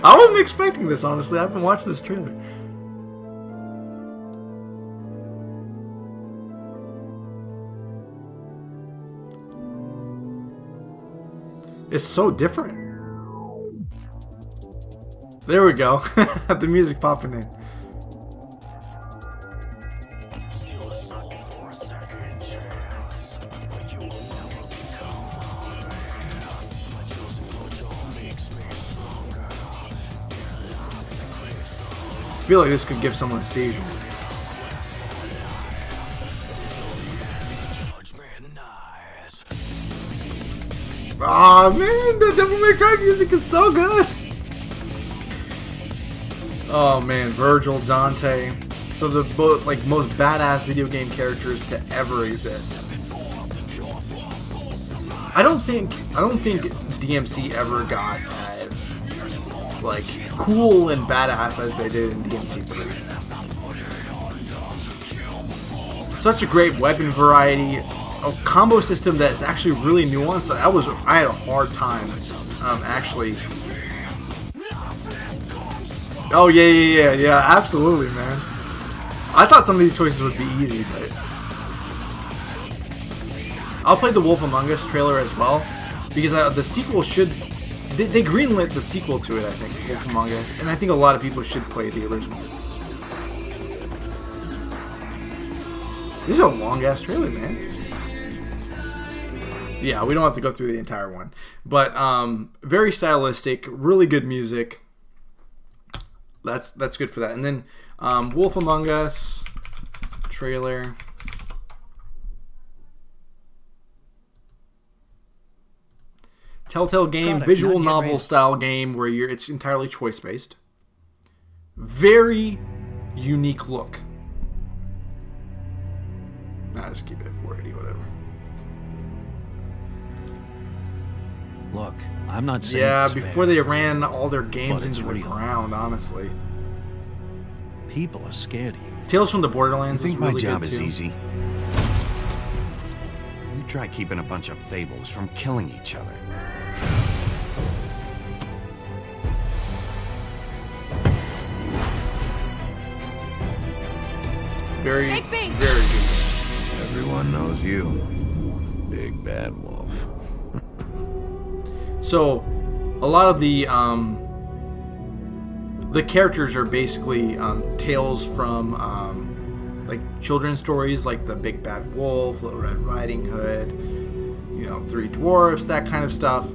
I wasn't expecting this, honestly. I've been watching this trailer. It's so different. There we go. The music popping in. I feel like this could give someone a seizure. Aw, man, the Devil May Cry music is so good. Oh man, Virgil, Dante, so the most badass video game characters to ever exist. I don't think DMC ever got as like cool and badass as they did in DMC 3. Such a great weapon variety. A combo system that's actually really nuanced. I had a hard time, actually. Oh yeah, absolutely, man. I thought some of these choices would be easy, but I'll play the Wolf Among Us trailer as well because the sequel should. They greenlit the sequel to it, I think, Wolf Among Us, and I think a lot of people should play the original. This is a long ass trailer, man. Yeah, we don't have to go through the entire one. But very stylistic, really good music. That's good for that. And then Wolf Among Us trailer. Telltale game, Product visual not yet novel ready. style game where it's entirely choice based. Very unique look. Nah, just keep it at 480, whatever. Look, I'm not saying Yeah, it's before fair. they ran all their games But it's into the real. ground, honestly. People are scared of you. Tales from the You Borderlands think was my really job good is too. easy? You try keeping a bunch of fables from killing each other. Very, Make me. very good. Everyone knows you. Big Bad Wolf. So, a lot of the characters are basically tales from like children's stories, like the Big Bad Wolf, Little Red Riding Hood, Three Dwarfs, that kind of stuff.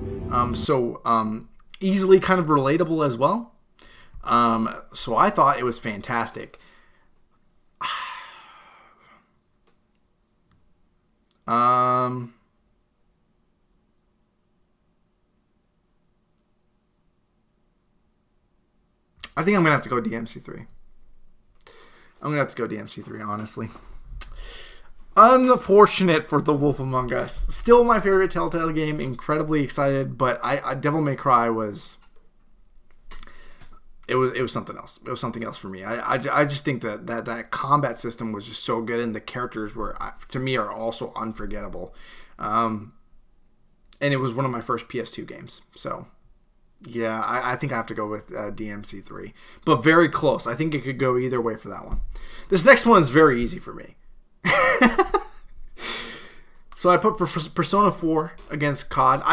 So easily kind of relatable as well. So I thought it was fantastic. I think I'm gonna have to go DMC3. I'm gonna have to go DMC3, honestly. Unfortunate for The Wolf Among Us. Still my favorite Telltale game. Incredibly excited, but I Devil May Cry was. It was something else. It was something else for me. I just think that combat system was just so good, and the characters were, to me, are also unforgettable. And it was one of my first PS2 games. So, yeah, I think I have to go with DMC3. But very close. I think it could go either way for that one. This next one is very easy for me. So I put Persona 4 against COD.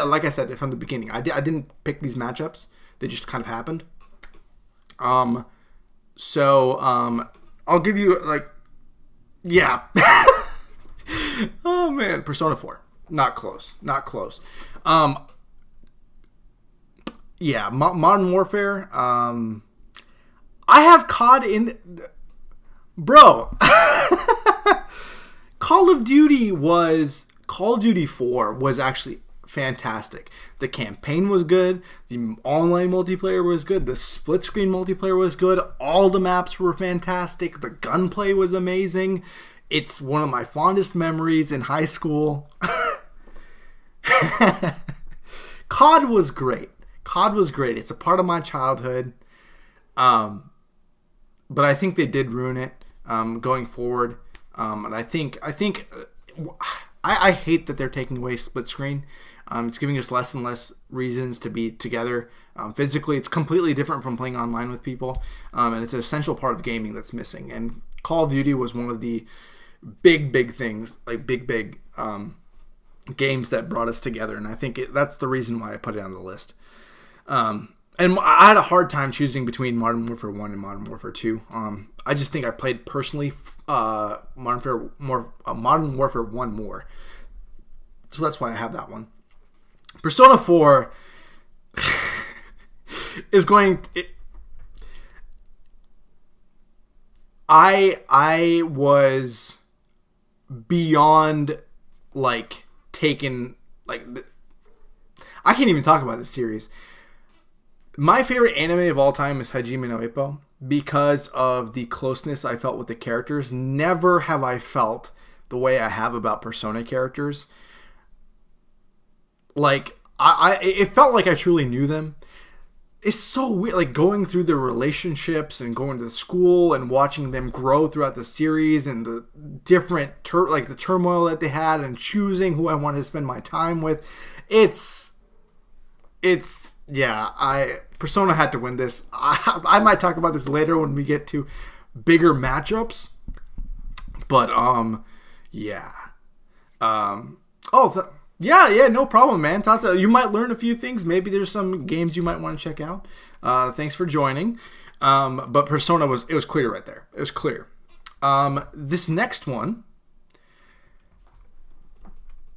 Like I said from the beginning, I didn't pick these matchups. They just kind of happened. I'll give you yeah. Oh man, Persona 4. Not close. Yeah, Modern Warfare. I have COD in. Bro. Call of Duty 4 was actually fantastic. The campaign was good. The online multiplayer was good. The split screen multiplayer was good. All the maps were fantastic. The gunplay was amazing. It's one of my fondest memories in high school. COD was great. It's a part of my childhood. But I think they did ruin it going forward. And I think I hate that they're taking away split screen. It's giving us less and less reasons to be together physically. It's completely different from playing online with people, and it's an essential part of gaming that's missing. And Call of Duty was one of the big things, like big games that brought us together. And I think that's the reason why I put it on the list. And I had a hard time choosing between Modern Warfare 1 and Modern Warfare 2. I just think I played personally Modern Warfare 1 more. So that's why I have that one. Persona 4 is going... I was beyond, taken... I can't even talk about this series. My favorite anime of all time is Hajime no Ippo because of the closeness I felt with the characters. Never have I felt the way I have about Persona characters. It felt like I truly knew them. It's so weird, going through their relationships and going to school and watching them grow throughout the series and the different the turmoil that they had and choosing who I wanted to spend my time with. Persona had to win this. I might talk about this later when we get to bigger matchups. But yeah. No problem, man. Tata, you might learn a few things. Maybe there's some games you might want to check out. Thanks for joining. But Persona was clear right there. It was clear. This next one.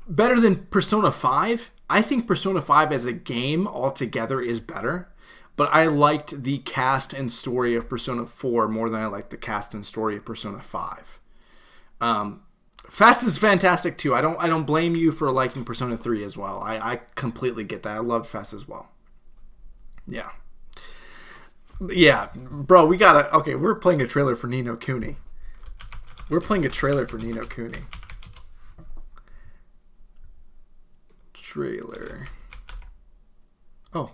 better than Persona 5. I think Persona 5 as a game altogether is better, but I liked the cast and story of Persona 4 more than I liked the cast and story of Persona 5. Fest is fantastic too. I don't blame you for liking Persona 3 as well. I completely get that. I love Fest as well. Yeah. Yeah, bro, we're playing a trailer for Ni no Kuni. Trailer. Oh.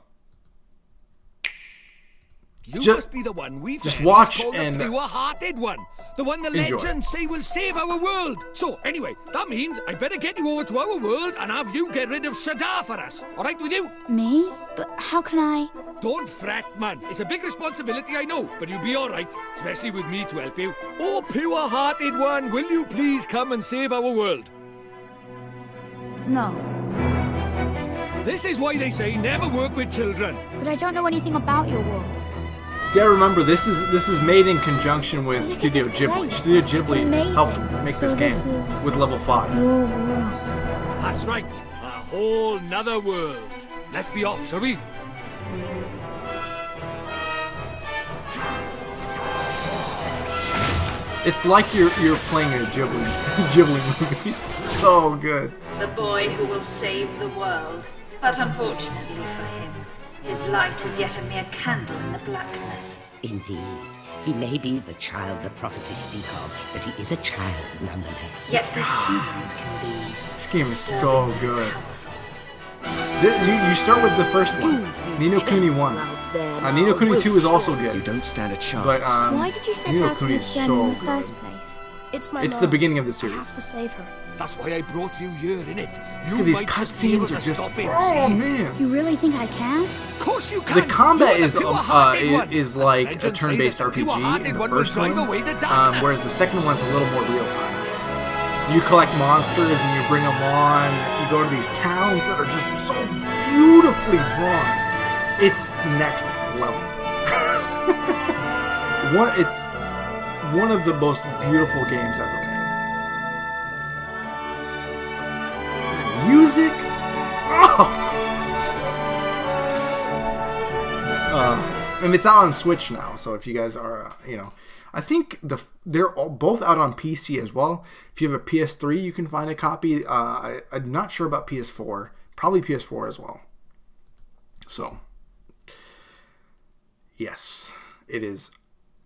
You must be the one we just found. watch It's called and the pure-hearted one. The one the enjoy. legends say will save our world. So, anyway, that means I better get you over to our world and have you get rid of Shadar for us. All right with you? Me? But how can I? Don't fret, man. It's a big responsibility, I know, but you'll be all right, especially with me to help you. Oh, pure-hearted one, will you please come and save our world? No. This is why they say never work with children. But I don't know anything about your world. You gotta remember, this is made in conjunction with Look at Studio this Ghibli. place. Studio It's Ghibli amazing. helped make So this this game is with level 5. Your world. That's right, a whole nother world. Let's be off, shall we? It's like you're playing a Ghibli movie. It's so good. The boy who will save the world. But unfortunately for him, his light is yet a mere candle in the blackness. Indeed. He may be the child the prophecies speak of, but he is a child nonetheless. Yet as humans can be. This game is so disturbingly good. powerful. You start with the first one, Ni no Kuni 1. Ni no Kuni 2 is also good. You don't stand a chance. But Why did you set Ni no out on Kuni is this journey so in the good. first place? It's my It's mom. the beginning of the I series. have to save her. That's why I brought you here, innit? You Look at these might just be able cutscenes to are just stop it. oh see? man. You really think I can? Of course you can. The combat You're is the pure-hearted one. is like a Legends say turn-based that the RPG in pure-hearted the one will first drive one, away the darkness. whereas the second one's a little more real time. You collect monsters and you bring them on. You go to these towns that are just so beautifully drawn. It's next level. It's one of the most beautiful games ever made. Music, and it's out on Switch now. So if you guys are, I think they're both out on PC as well. If you have a PS3, you can find a copy. I'm not sure about PS4. Probably PS4 as well. So, yes, it is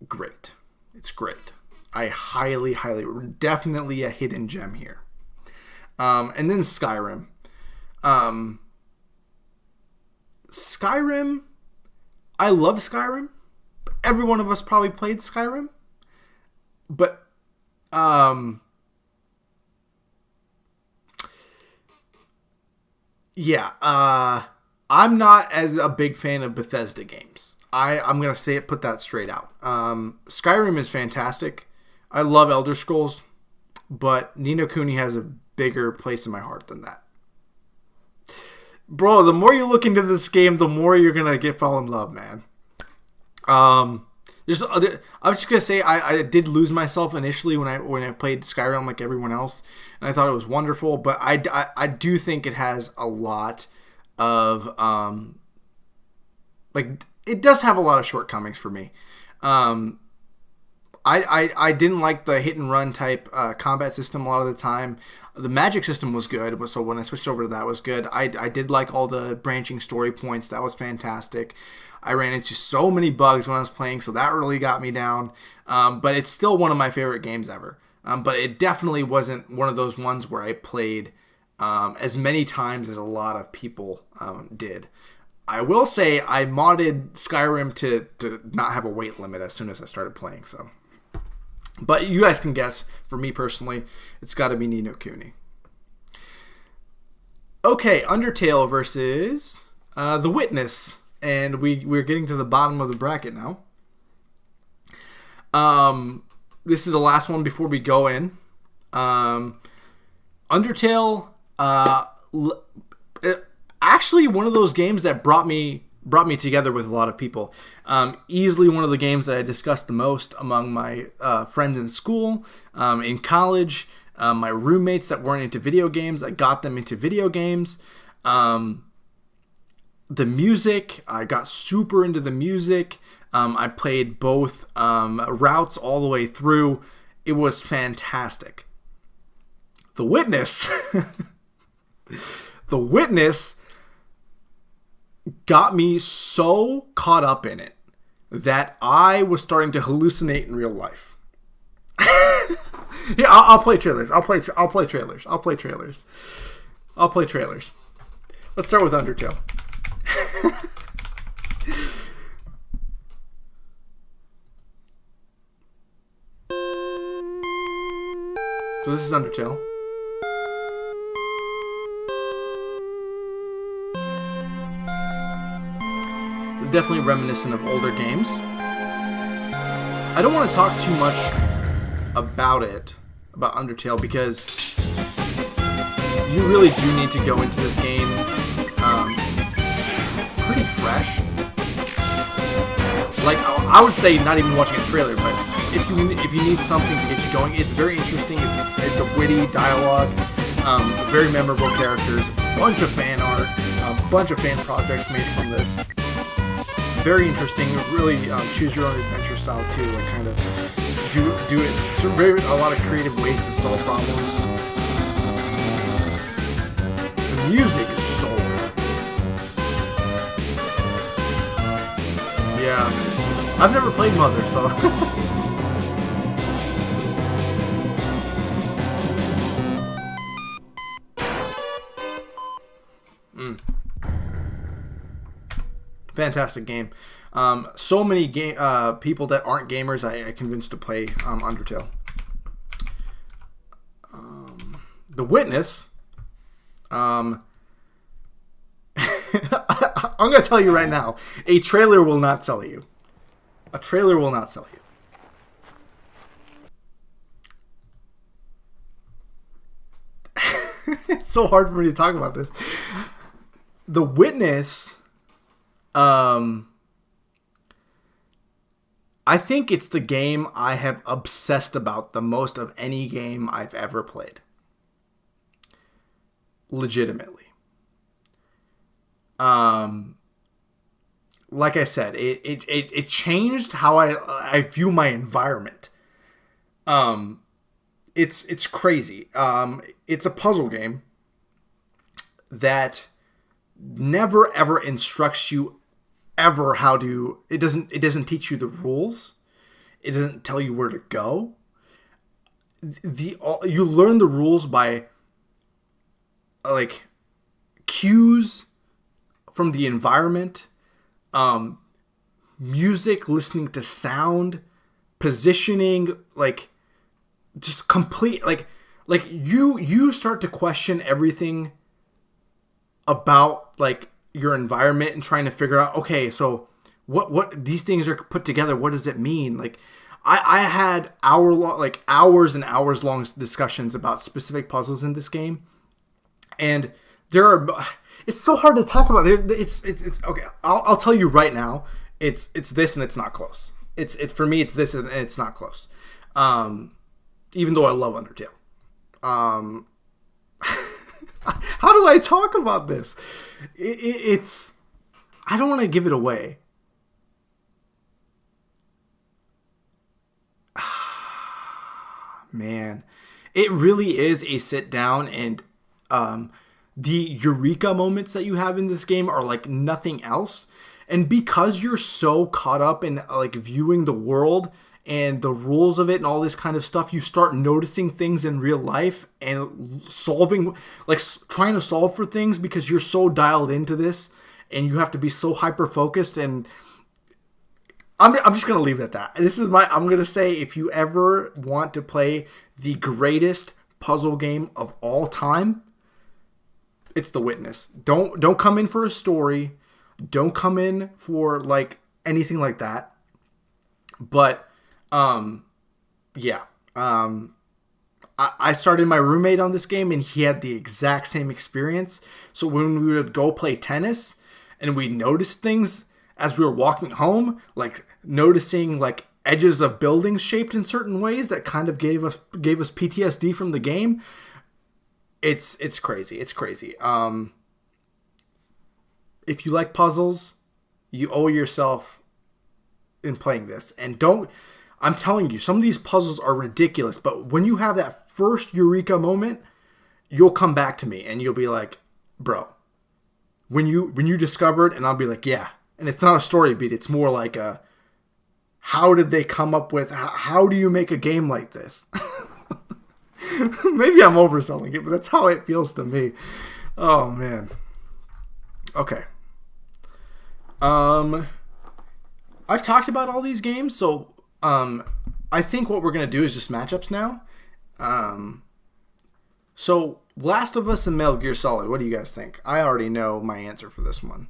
great. It's great. I highly, definitely a hidden gem here. And then Skyrim. Skyrim, I love Skyrim. Every one of us probably played Skyrim. But, I'm not as a big fan of Bethesda games. I'm going to put that straight out. Skyrim is fantastic. I love Elder Scrolls, but Ni no Kuni has a bigger place in my heart than that. Bro, the more you look into this game, the more you're going to fall in love, man. I'm just gonna say I did lose myself initially when I played Skyrim like everyone else, and I thought it was wonderful. But I do think it has a lot of it does have a lot of shortcomings for me. I didn't like the hit and run type combat system a lot of the time. The magic system was good, so when I switched over to that, it was good. I did like all the branching story points. That was fantastic. I ran into so many bugs when I was playing, so that really got me down. But it's still one of my favorite games ever. But it definitely wasn't one of those ones where I played as many times as a lot of people did. I will say I modded Skyrim to not have a weight limit as soon as I started playing. So, but you guys can guess. For me personally, it's got to be Ni no Kuni. Okay, Undertale versus The Witness. And we're getting to the bottom of the bracket now. This is the last one before we go in. Undertale, actually one of those games that brought me together with a lot of people. Easily one of the games that I discussed the most among my friends in school, in college. My roommates that weren't into video games, I got them into video games. The music, I got super into the music. I played both routes all the way through. It was fantastic. The Witness. The Witness got me so caught up in it that I was starting to hallucinate in real life. Yeah, I'll play trailers. I'll play trailers. Let's start with Undertale. So this is Undertale. Definitely reminiscent of older games. I don't want to talk too much about Undertale, because you really do need to go into this game pretty fresh. Like, I would say not even watching a trailer, but if you need something to get you going, it's very interesting. It's a witty dialogue, very memorable characters, bunch of fan art, bunch of fan projects made from this. Very interesting, really choose your own adventure style too, like kind of do it. So a lot of creative ways to solve problems. The music is so good. Yeah, I've never played Mother, so. Fantastic game. So many people that aren't gamers I convinced to play Undertale. The Witness. I'm going to tell you right now, a trailer will not sell you. A trailer will not sell you. It's so hard for me to talk about this. The Witness... I think it's the game I have obsessed about the most of any game I've ever played. Legitimately. Like I said, it changed how I view my environment. It's crazy. It's a puzzle game that never ever instructs you ever how to. It doesn't teach you the rules. It doesn't tell you where to go. You learn the rules by like cues from the environment, music, listening to sound, positioning, like just complete like you start to question everything about like your environment and trying to figure out, okay, so what these things are put together, what does it mean? Like I had hours and hours long discussions about specific puzzles in this game, and it's so hard to talk about. It's okay. I'll tell you right now, it's this and it's not close. It's for me, it's this and it's not close. Even though I love Undertale. How do I talk about this? It's I don't want to give it away. Man, it really is a sit down, and the eureka moments that you have in this game are like nothing else. And because you're so caught up in like viewing the world and the rules of it and all this kind of stuff, you start noticing things in real life and trying to solve for things because you're so dialed into this and you have to be so hyper focused. And I'm just going to leave it at that. I'm going to say, if you ever want to play the greatest puzzle game of all time, it's The Witness. Don't come in for a story. Don't come in for like anything like that. But I started my roommate on this game and he had the exact same experience. So when we would go play tennis and we noticed things as we were walking home, like noticing like edges of buildings shaped in certain ways that kind of gave us PTSD from the game. It's crazy. It's crazy. If you like puzzles, you owe yourself in playing this. And I'm telling you, some of these puzzles are ridiculous, but when you have that first eureka moment, you'll come back to me and you'll be like, bro, when you discover it, and I'll be like, yeah. And it's not a story beat. It's more like how did they come up with, how do you make a game like this? Maybe I'm overselling it, but that's how it feels to me. Oh, man. Okay. I've talked about all these games, so I think what we're going to do is just matchups now. So, Last of Us and Metal Gear Solid, what do you guys think? I already know my answer for this one.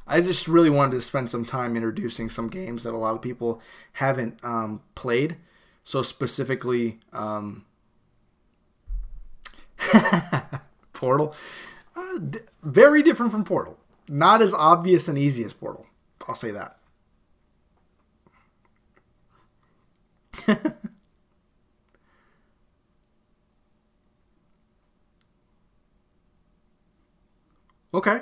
I just really wanted to spend some time introducing some games that a lot of people haven't played. So specifically, Portal. Very different from Portal. Not as obvious and easy as Portal. I'll say that. Okay.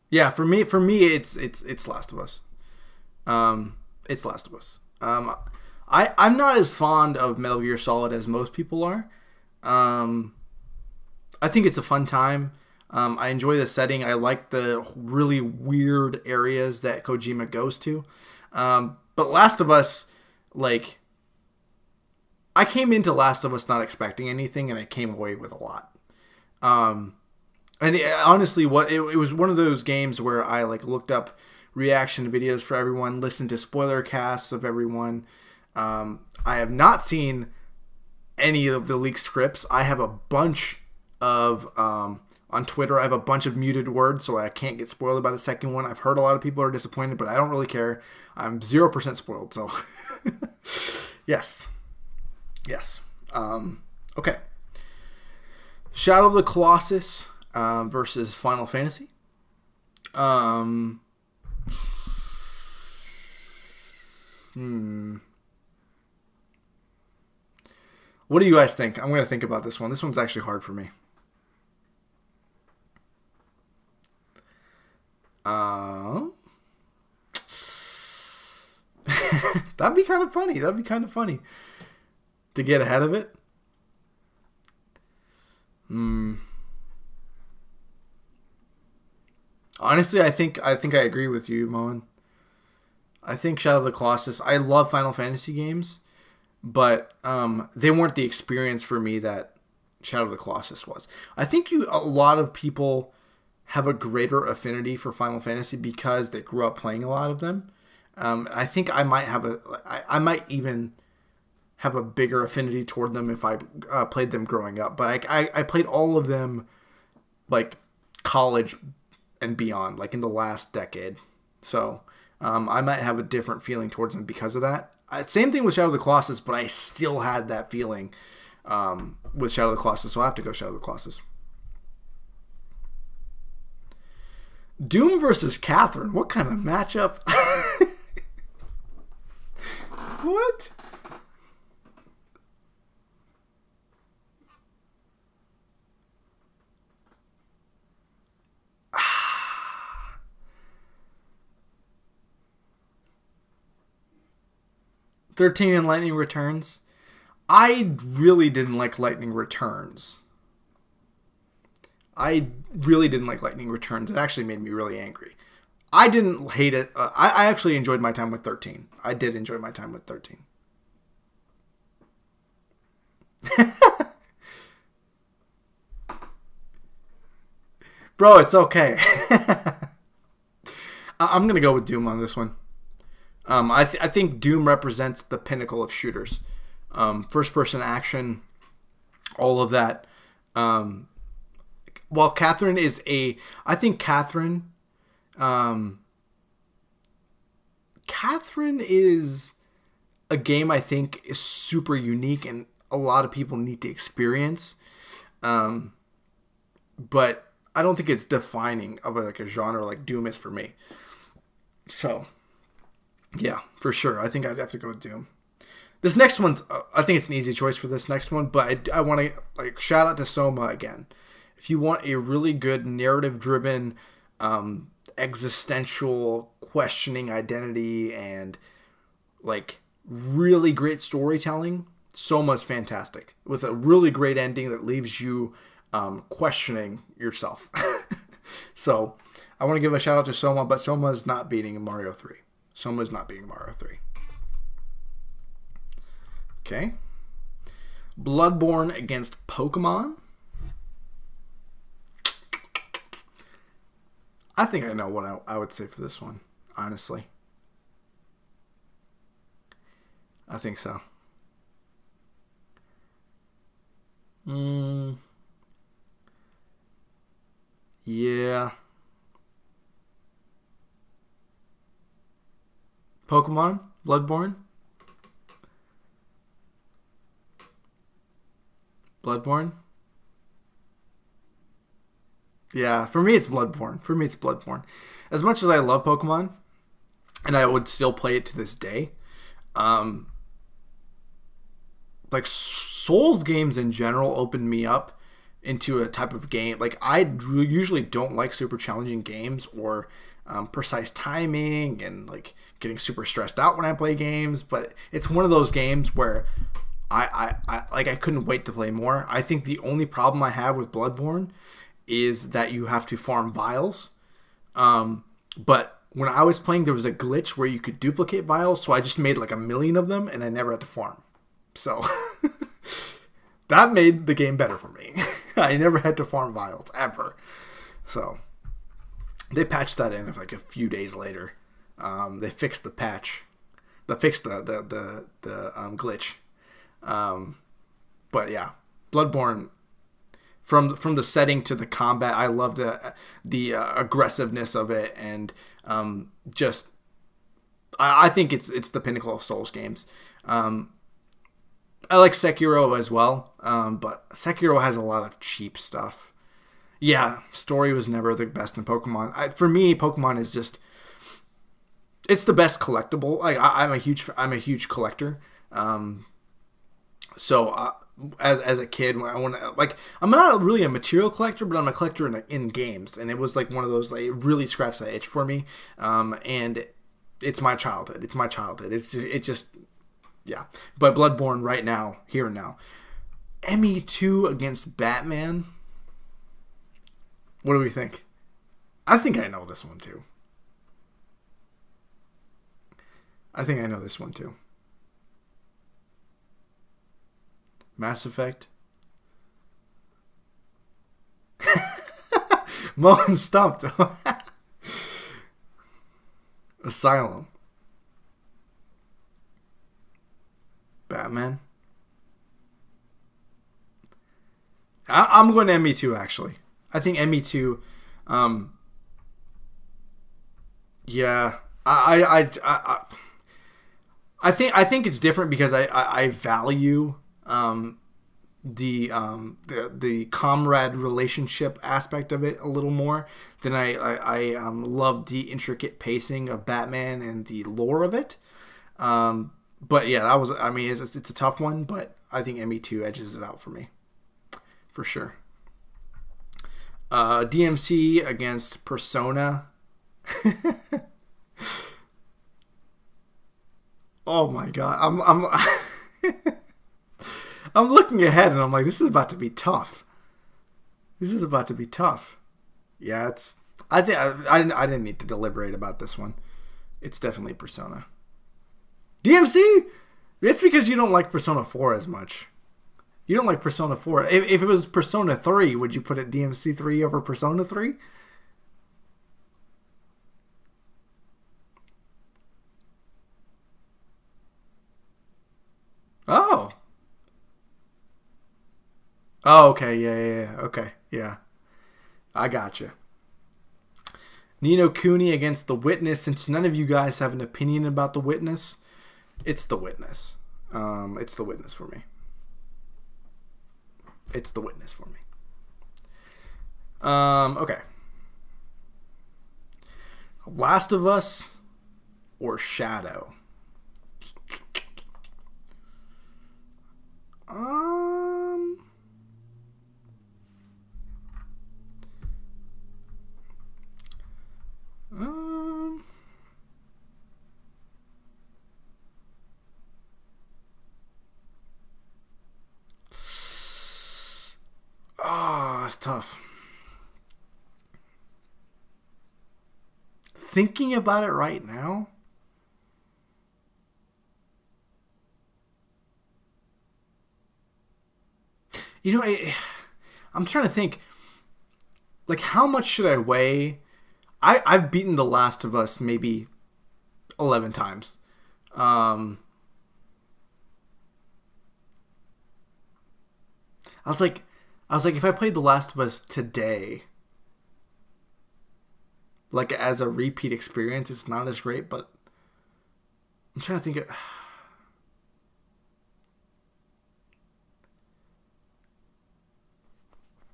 Yeah, for me, it's Last of Us. It's Last of Us. I'm not as fond of Metal Gear Solid as most people are. I think it's a fun time. I enjoy the setting. I like the really weird areas that Kojima goes to. But Last of Us, like, I came into Last of Us not expecting anything, and I came away with a lot. And honestly, it was one of those games where I looked up reaction videos for everyone, listened to spoiler casts of everyone. I have not seen any of the leaked scripts. I have a bunch of on Twitter. I have a bunch of muted words, so I can't get spoiled by the second one. I've heard a lot of people are disappointed, but I don't really care. I'm 0% spoiled, so yes. Okay. Shadow of the Colossus versus Final Fantasy. What do you guys think? I'm going to think about this one. This one's actually hard for me. That'd be kind of funny. To get ahead of it. Honestly, I think I agree with you, Moen. I think Shadow of the Colossus. I love Final Fantasy games, but they weren't the experience for me that Shadow of the Colossus was. I think a lot of people have a greater affinity for Final Fantasy because they grew up playing a lot of them. I think I might even have a bigger affinity toward them if I played them growing up. But I played all of them like college and beyond, like in the last decade. So I might have a different feeling towards them because of that. Same thing with Shadow of the Colossus, but I still had that feeling with Shadow of the Colossus, so I have to go Shadow of the Colossus. Doom versus Catherine. What kind of matchup? What? "13 and Lightning Returns." I really didn't like Lightning Returns. It actually made me really angry. I didn't hate it. I actually enjoyed my time with 13. I did enjoy my time with 13. Bro, it's okay. I'm going to go with Doom on this one. I think Doom represents the pinnacle of shooters. First-person action, all of that. While Catherine is I think Catherine is a game I think is super unique and a lot of people need to experience. But I don't think it's defining of a genre like Doom is for me. So, Yeah, for sure. I think I'd have to go with Doom. This next one's, I think it's an easy choice for this next one, but I want to like shout out to Soma again. If you want a really good narrative-driven, existential, questioning identity and like really great storytelling, Soma's fantastic with a really great ending that leaves you questioning yourself. So I want to give a shout out to Soma, but Soma is not beating Mario 3. Soma is not beating Mario 3. Okay. Bloodborne against Pokemon. I think I know what I would say for this one, honestly. I think so. Yeah. Pokemon? Bloodborne? Bloodborne? Yeah, for me it's Bloodborne. As much as I love Pokemon, and I would still play it to this day, like Souls games in general opened me up into a type of game. Like I usually don't like super challenging games or precise timing and like getting super stressed out when I play games, but it's one of those games where I couldn't wait to play more. I think the only problem I have with Bloodborne is that you have to farm vials. But when I was playing, there was a glitch where you could duplicate vials, so I just made like 1,000,000 of them and I never had to farm. So that made the game better for me. I never had to farm vials ever. So they patched that in like a few days later. They fixed the patch. They fixed the glitch. But yeah, Bloodborne, from the setting to the combat, I love the aggressiveness of it, and just I think it's the pinnacle of Souls games. I like Sekiro as well, but Sekiro has a lot of cheap stuff. Yeah, story was never the best in Pokemon. For me, Pokemon is just, it's the best collectible. I'm a huge collector. So as a kid, when I want to, like, I'm not really a material collector, but I'm a collector in games, and it was like one of those, like, it really scratched that itch for me. And it's my childhood. It just yeah. But Bloodborne right now, here and now. ME2 against Batman. What do we think? I think I know this one too. Mass Effect. Moen stumped. Asylum. Batman. I'm going to ME2 actually. I think ME2. Yeah, I think it's different because I value the comrade relationship aspect of it a little more than I love the intricate pacing of Batman and the lore of it. But yeah, it's a tough one, but I think ME2 edges it out for me, for sure. DMC against Persona. Oh my god, I'm looking ahead and I'm like, this is about to be tough. Yeah, I think I didn't need to deliberate about this one. It's definitely Persona. DMC? It's because you don't like Persona 4 as much. You don't like Persona 4. If it was Persona 3, would you put it DMC 3 over Persona 3? Oh. Oh, okay. Yeah. Okay. Yeah. I gotcha. Ni no Kuni against The Witness. Since none of you guys have an opinion about The Witness, it's The Witness. It's The Witness for me. Okay. Last of Us or Shadow? Um, um, it's tough. Thinking about it right now, you know, I'm trying to think, like, how much should I weigh? I've beaten The Last of Us maybe 11 times. I was like, if I played The Last of Us today, like, as a repeat experience, it's not as great, but I'm trying to think of...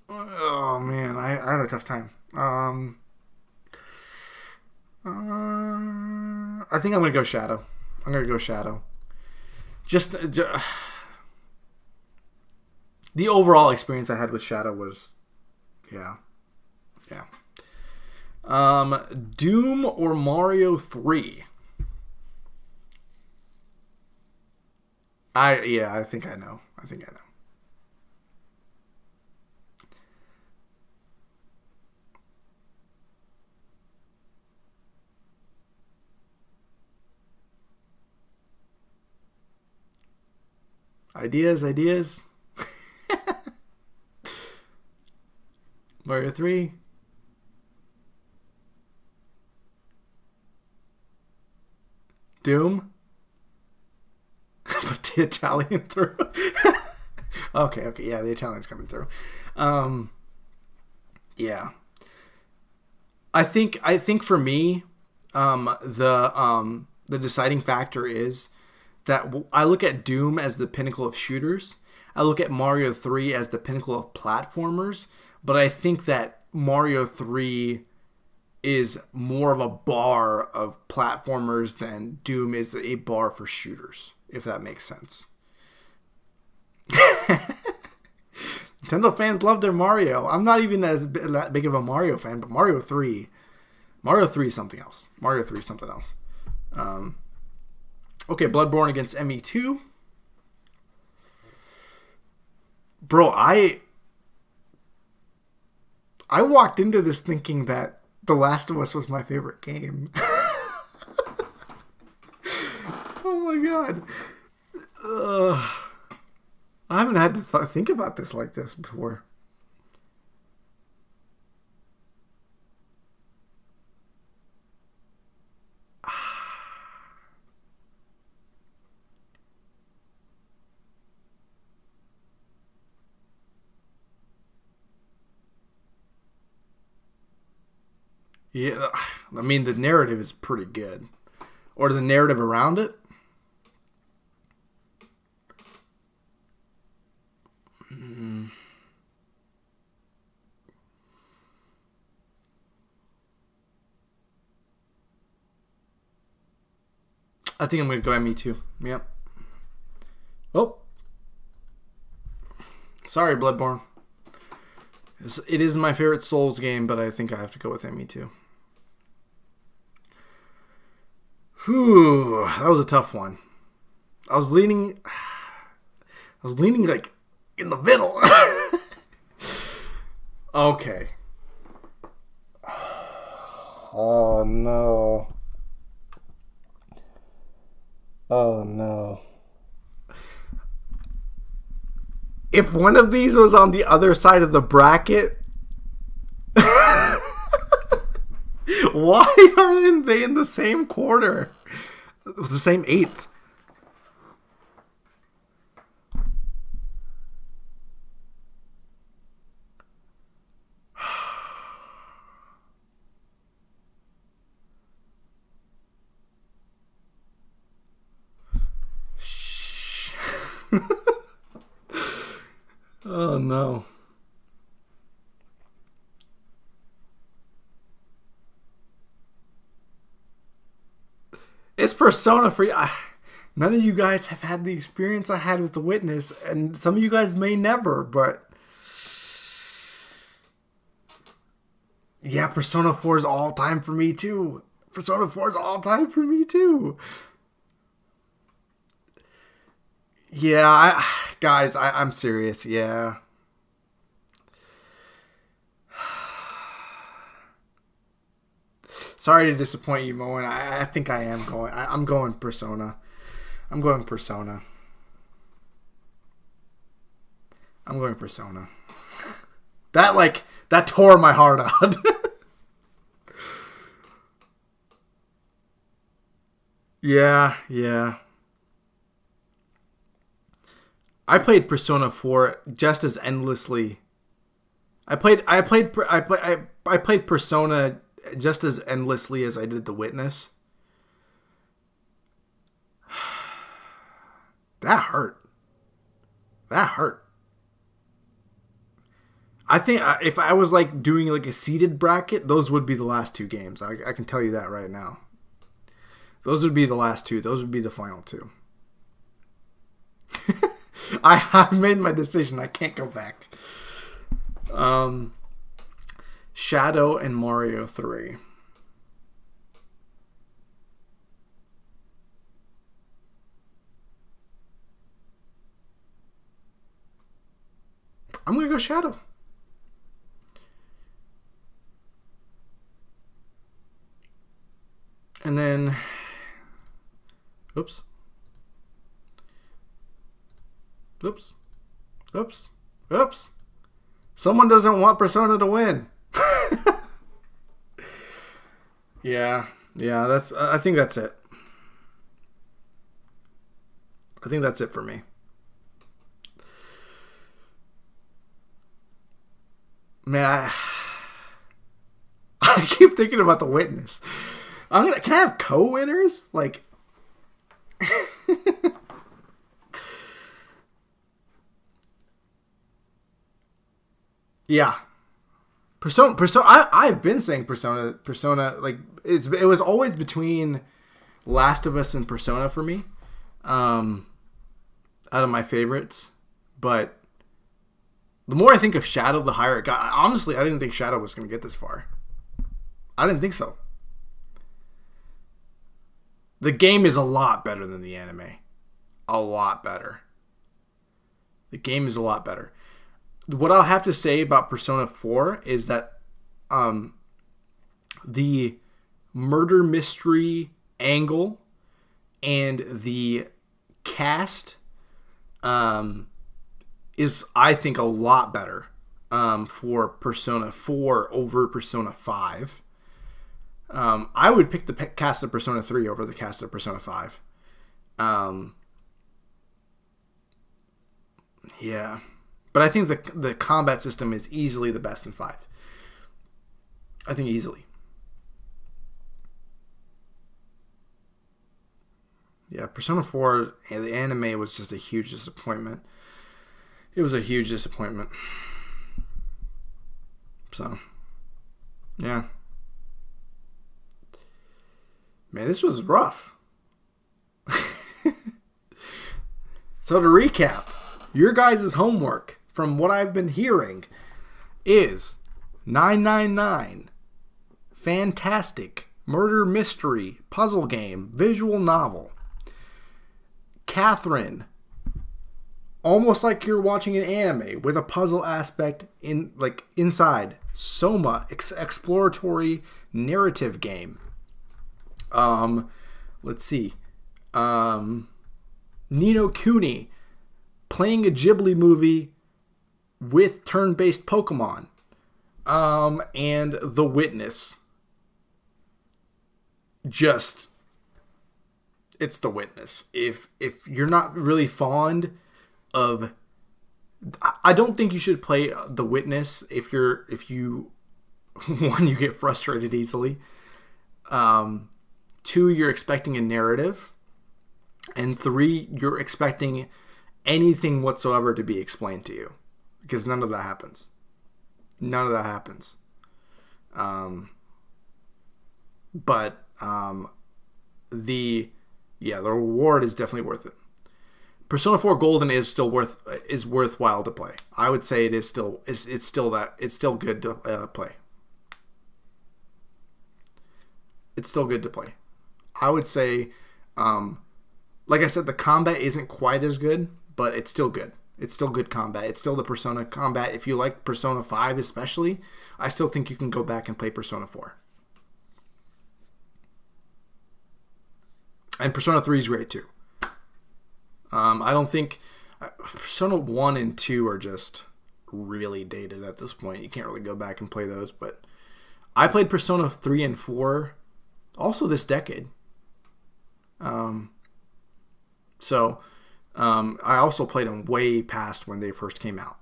Oh, man, I had a tough time. I think I'm going to go Shadow. Just the overall experience I had with Shadow was, yeah. Doom or Mario 3? I think I know. Ideas. Mario 3. Doom. But the Italian through. Okay, yeah, the Italian's coming through. Yeah. I think for me, the deciding factor is that I look at Doom as the pinnacle of shooters. I look at Mario 3 as the pinnacle of platformers, but I think that Mario 3 is more of a bar of platformers than Doom is a bar for shooters, if that makes sense. Nintendo fans love their Mario. I'm not even as big of a Mario fan, but Mario 3 is something else. Okay, Bloodborne against ME2. Bro, I walked into this thinking that The Last of Us was my favorite game. Oh my god. I haven't had to think about this like this before. Yeah, I mean, the narrative is pretty good. Or the narrative around it. I think I'm going to go ME2. Yep. Oh. Sorry, Bloodborne. It is my favorite Souls game, but I think I have to go with ME2. Whew, that was a tough one. I was leaning like in the middle. Okay. Oh no. Oh no. If one of these was on the other side of the bracket, why aren't they in the same quarter? The same eighth? Oh no. It's Persona for you. None of you guys have had the experience I had with The Witness, and some of you guys may never, but yeah, Persona 4 is all time for me too. Persona 4 is all time for me too. Yeah, guys, I'm serious. Yeah. Sorry to disappoint you, Moen. I think I am going. I'm going Persona. I'm going Persona. I'm going Persona. That tore my heart out. Yeah. I played Persona 4 just as endlessly. I played Persona just as endlessly as I did The Witness. That hurt. I think if I was like doing like a seeded bracket, those would be the last two games. I can tell you that right now. Those would be the last two. Those would be the final two. I made my decision. I can't go back. Shadow and Mario 3. I'm going to go Shadow. And then... Oops. Someone doesn't want Persona to win. Yeah, that's. I think that's it. I think that's it for me. Man, I keep thinking about The Witness. Can I have co-winners? Like, yeah. Persona. I've been saying Persona. Like it was always between Last of Us and Persona for me. Out of my favorites, but the more I think of Shadow, the higher it got. Honestly, I didn't think Shadow was going to get this far. I didn't think so. The game is a lot better than the anime. A lot better. The game is a lot better. What I'll have to say about Persona 4 is that the murder mystery angle and the cast is, I think, a lot better for Persona 4 over Persona 5. I would pick the cast of Persona 3 over the cast of Persona 5. Yeah. But I think the combat system is easily the best in 5. I think easily. Yeah, Persona 4, the anime was just a huge disappointment. It was a huge disappointment. So, yeah. Man, this was rough. So to recap, your guys' homework, from what I've been hearing, is 999, fantastic, murder mystery, puzzle game, visual novel. Catherine, almost like you're watching an anime with a puzzle aspect inside. Soma, exploratory narrative game. Let's see. Ni no Kuni, playing a Ghibli movie with turn-based Pokemon. And The Witness. It's The Witness. If you're not really fond of, I don't think you should play The Witness if you one, you get frustrated easily. 2, you're expecting a narrative. And 3, you're expecting anything whatsoever to be explained to you. Because none of that happens. the reward is definitely worth it. Persona 4 Golden is still worthwhile to play. I would say it's still good to play. It's still good to play. I would say, like I said, the combat isn't quite as good, but it's still good. It's still good combat. It's still the Persona combat. If you like Persona 5 especially, I still think you can go back and play Persona 4. And Persona 3 is great too. I don't think Persona 1 and 2 are just really dated at this point. You can't really go back and play those, but I played Persona 3 and 4 also this decade. I also played them way past when they first came out.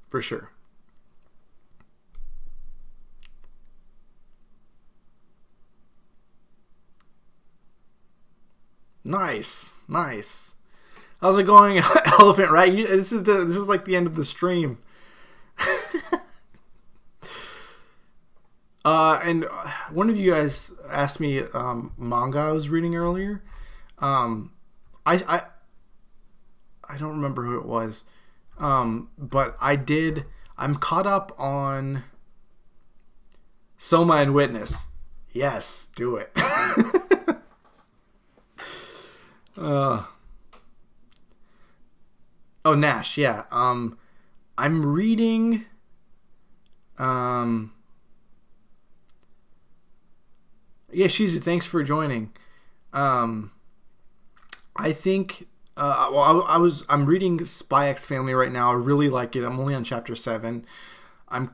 For sure. Nice. How's it going, Elephant? Right? This is like the end of the stream. And one of you guys asked me manga I was reading earlier. I don't remember who it was, but I'm caught up on Soma and Witness. Yes, do it. Nash, yeah. I'm reading yeah, Shizu, thanks for joining. I think I'm reading Spy X Family right now. I really like it. I'm only on chapter 7. I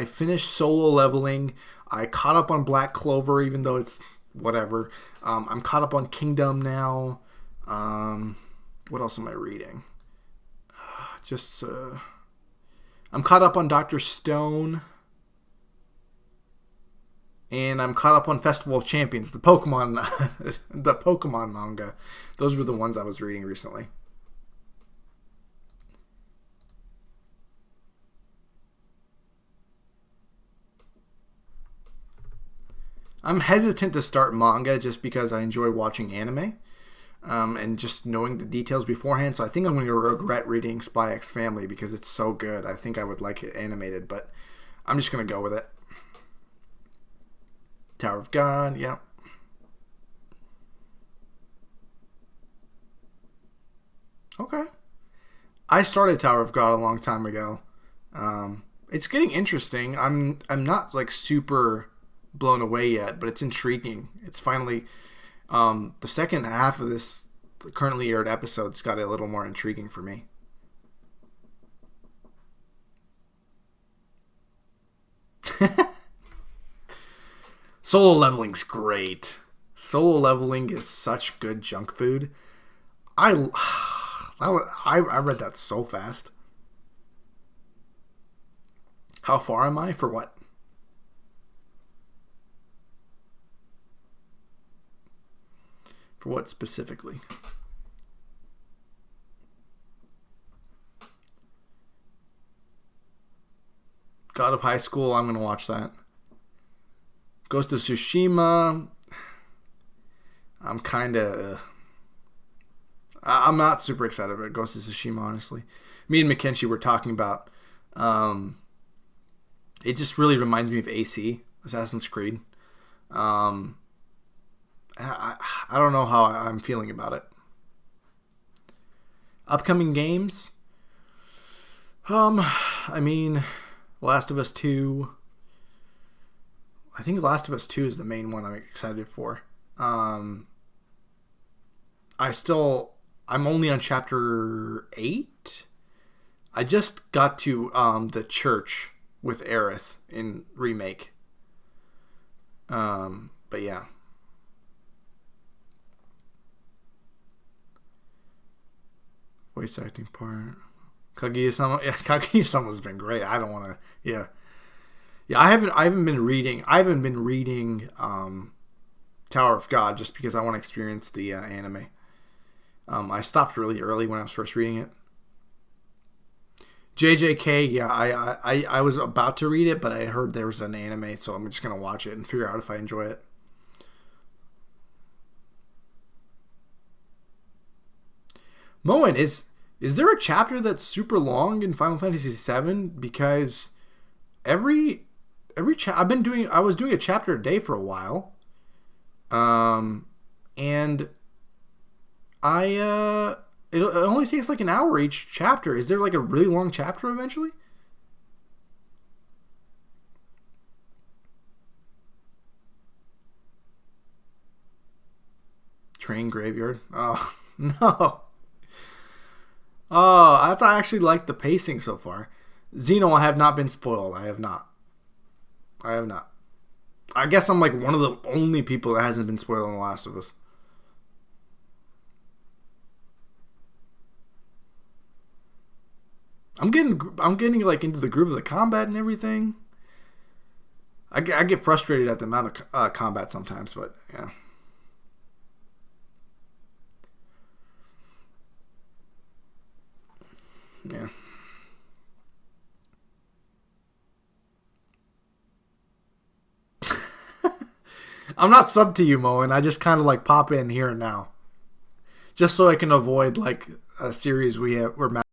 finished Solo Leveling. I caught up on Black Clover, even though it's whatever. I'm caught up on Kingdom now. What else am I reading? I'm caught up on Dr. Stone. And I'm caught up on Festival of Champions, the Pokemon manga. Those were the ones I was reading recently. I'm hesitant to start manga just because I enjoy watching anime. And just knowing the details beforehand. So I think I'm going to regret reading Spy X Family because it's so good. I think I would like it animated, but I'm just going to go with it. Tower of God, yeah. Okay. I started Tower of God a long time ago. It's getting interesting. I'm not like super blown away yet, but it's intriguing. It's finally the second half of this currently aired episode's got a little more intriguing for me. Solo Leveling's great. Solo Leveling is such good junk food. I read that so fast. How far am I? For what? For what specifically? God of High School, I'm going to watch that. Ghost of Tsushima, I'm not super excited about Ghost of Tsushima, honestly. Me and Mackenzie were talking about, it just really reminds me of AC, Assassin's Creed. I don't know how I'm feeling about it. Upcoming games? Last of Us 2. I think Last of Us 2 is the main one I'm excited for. I'm only on chapter 8. I just got to the church with Aerith in Remake. But yeah. Voice acting part. Kaguya-sama's been great. I don't want to. Yeah. Yeah, I haven't been reading Tower of God just because I want to experience the anime. I stopped really early when I was first reading it. JJK, yeah, I was about to read it, but I heard there was an anime, so I'm just gonna watch it and figure out if I enjoy it. Moen, is there a chapter that's super long in Final Fantasy VII? Because every I was doing a chapter a day for a while, and it only takes like an hour each chapter. Is there like a really long chapter eventually? Train graveyard. Oh no. Oh, I actually liked the pacing so far. Xeno, I have not been spoiled. I have not. I guess I'm like one of the only people that hasn't been spoiled on The Last of Us. I'm getting like into the groove of the combat and everything. I get frustrated at the amount of combat sometimes, but yeah. Yeah. I'm not sub to you, Moen. I just kind of like pop in here and now, just so I can avoid like a series we're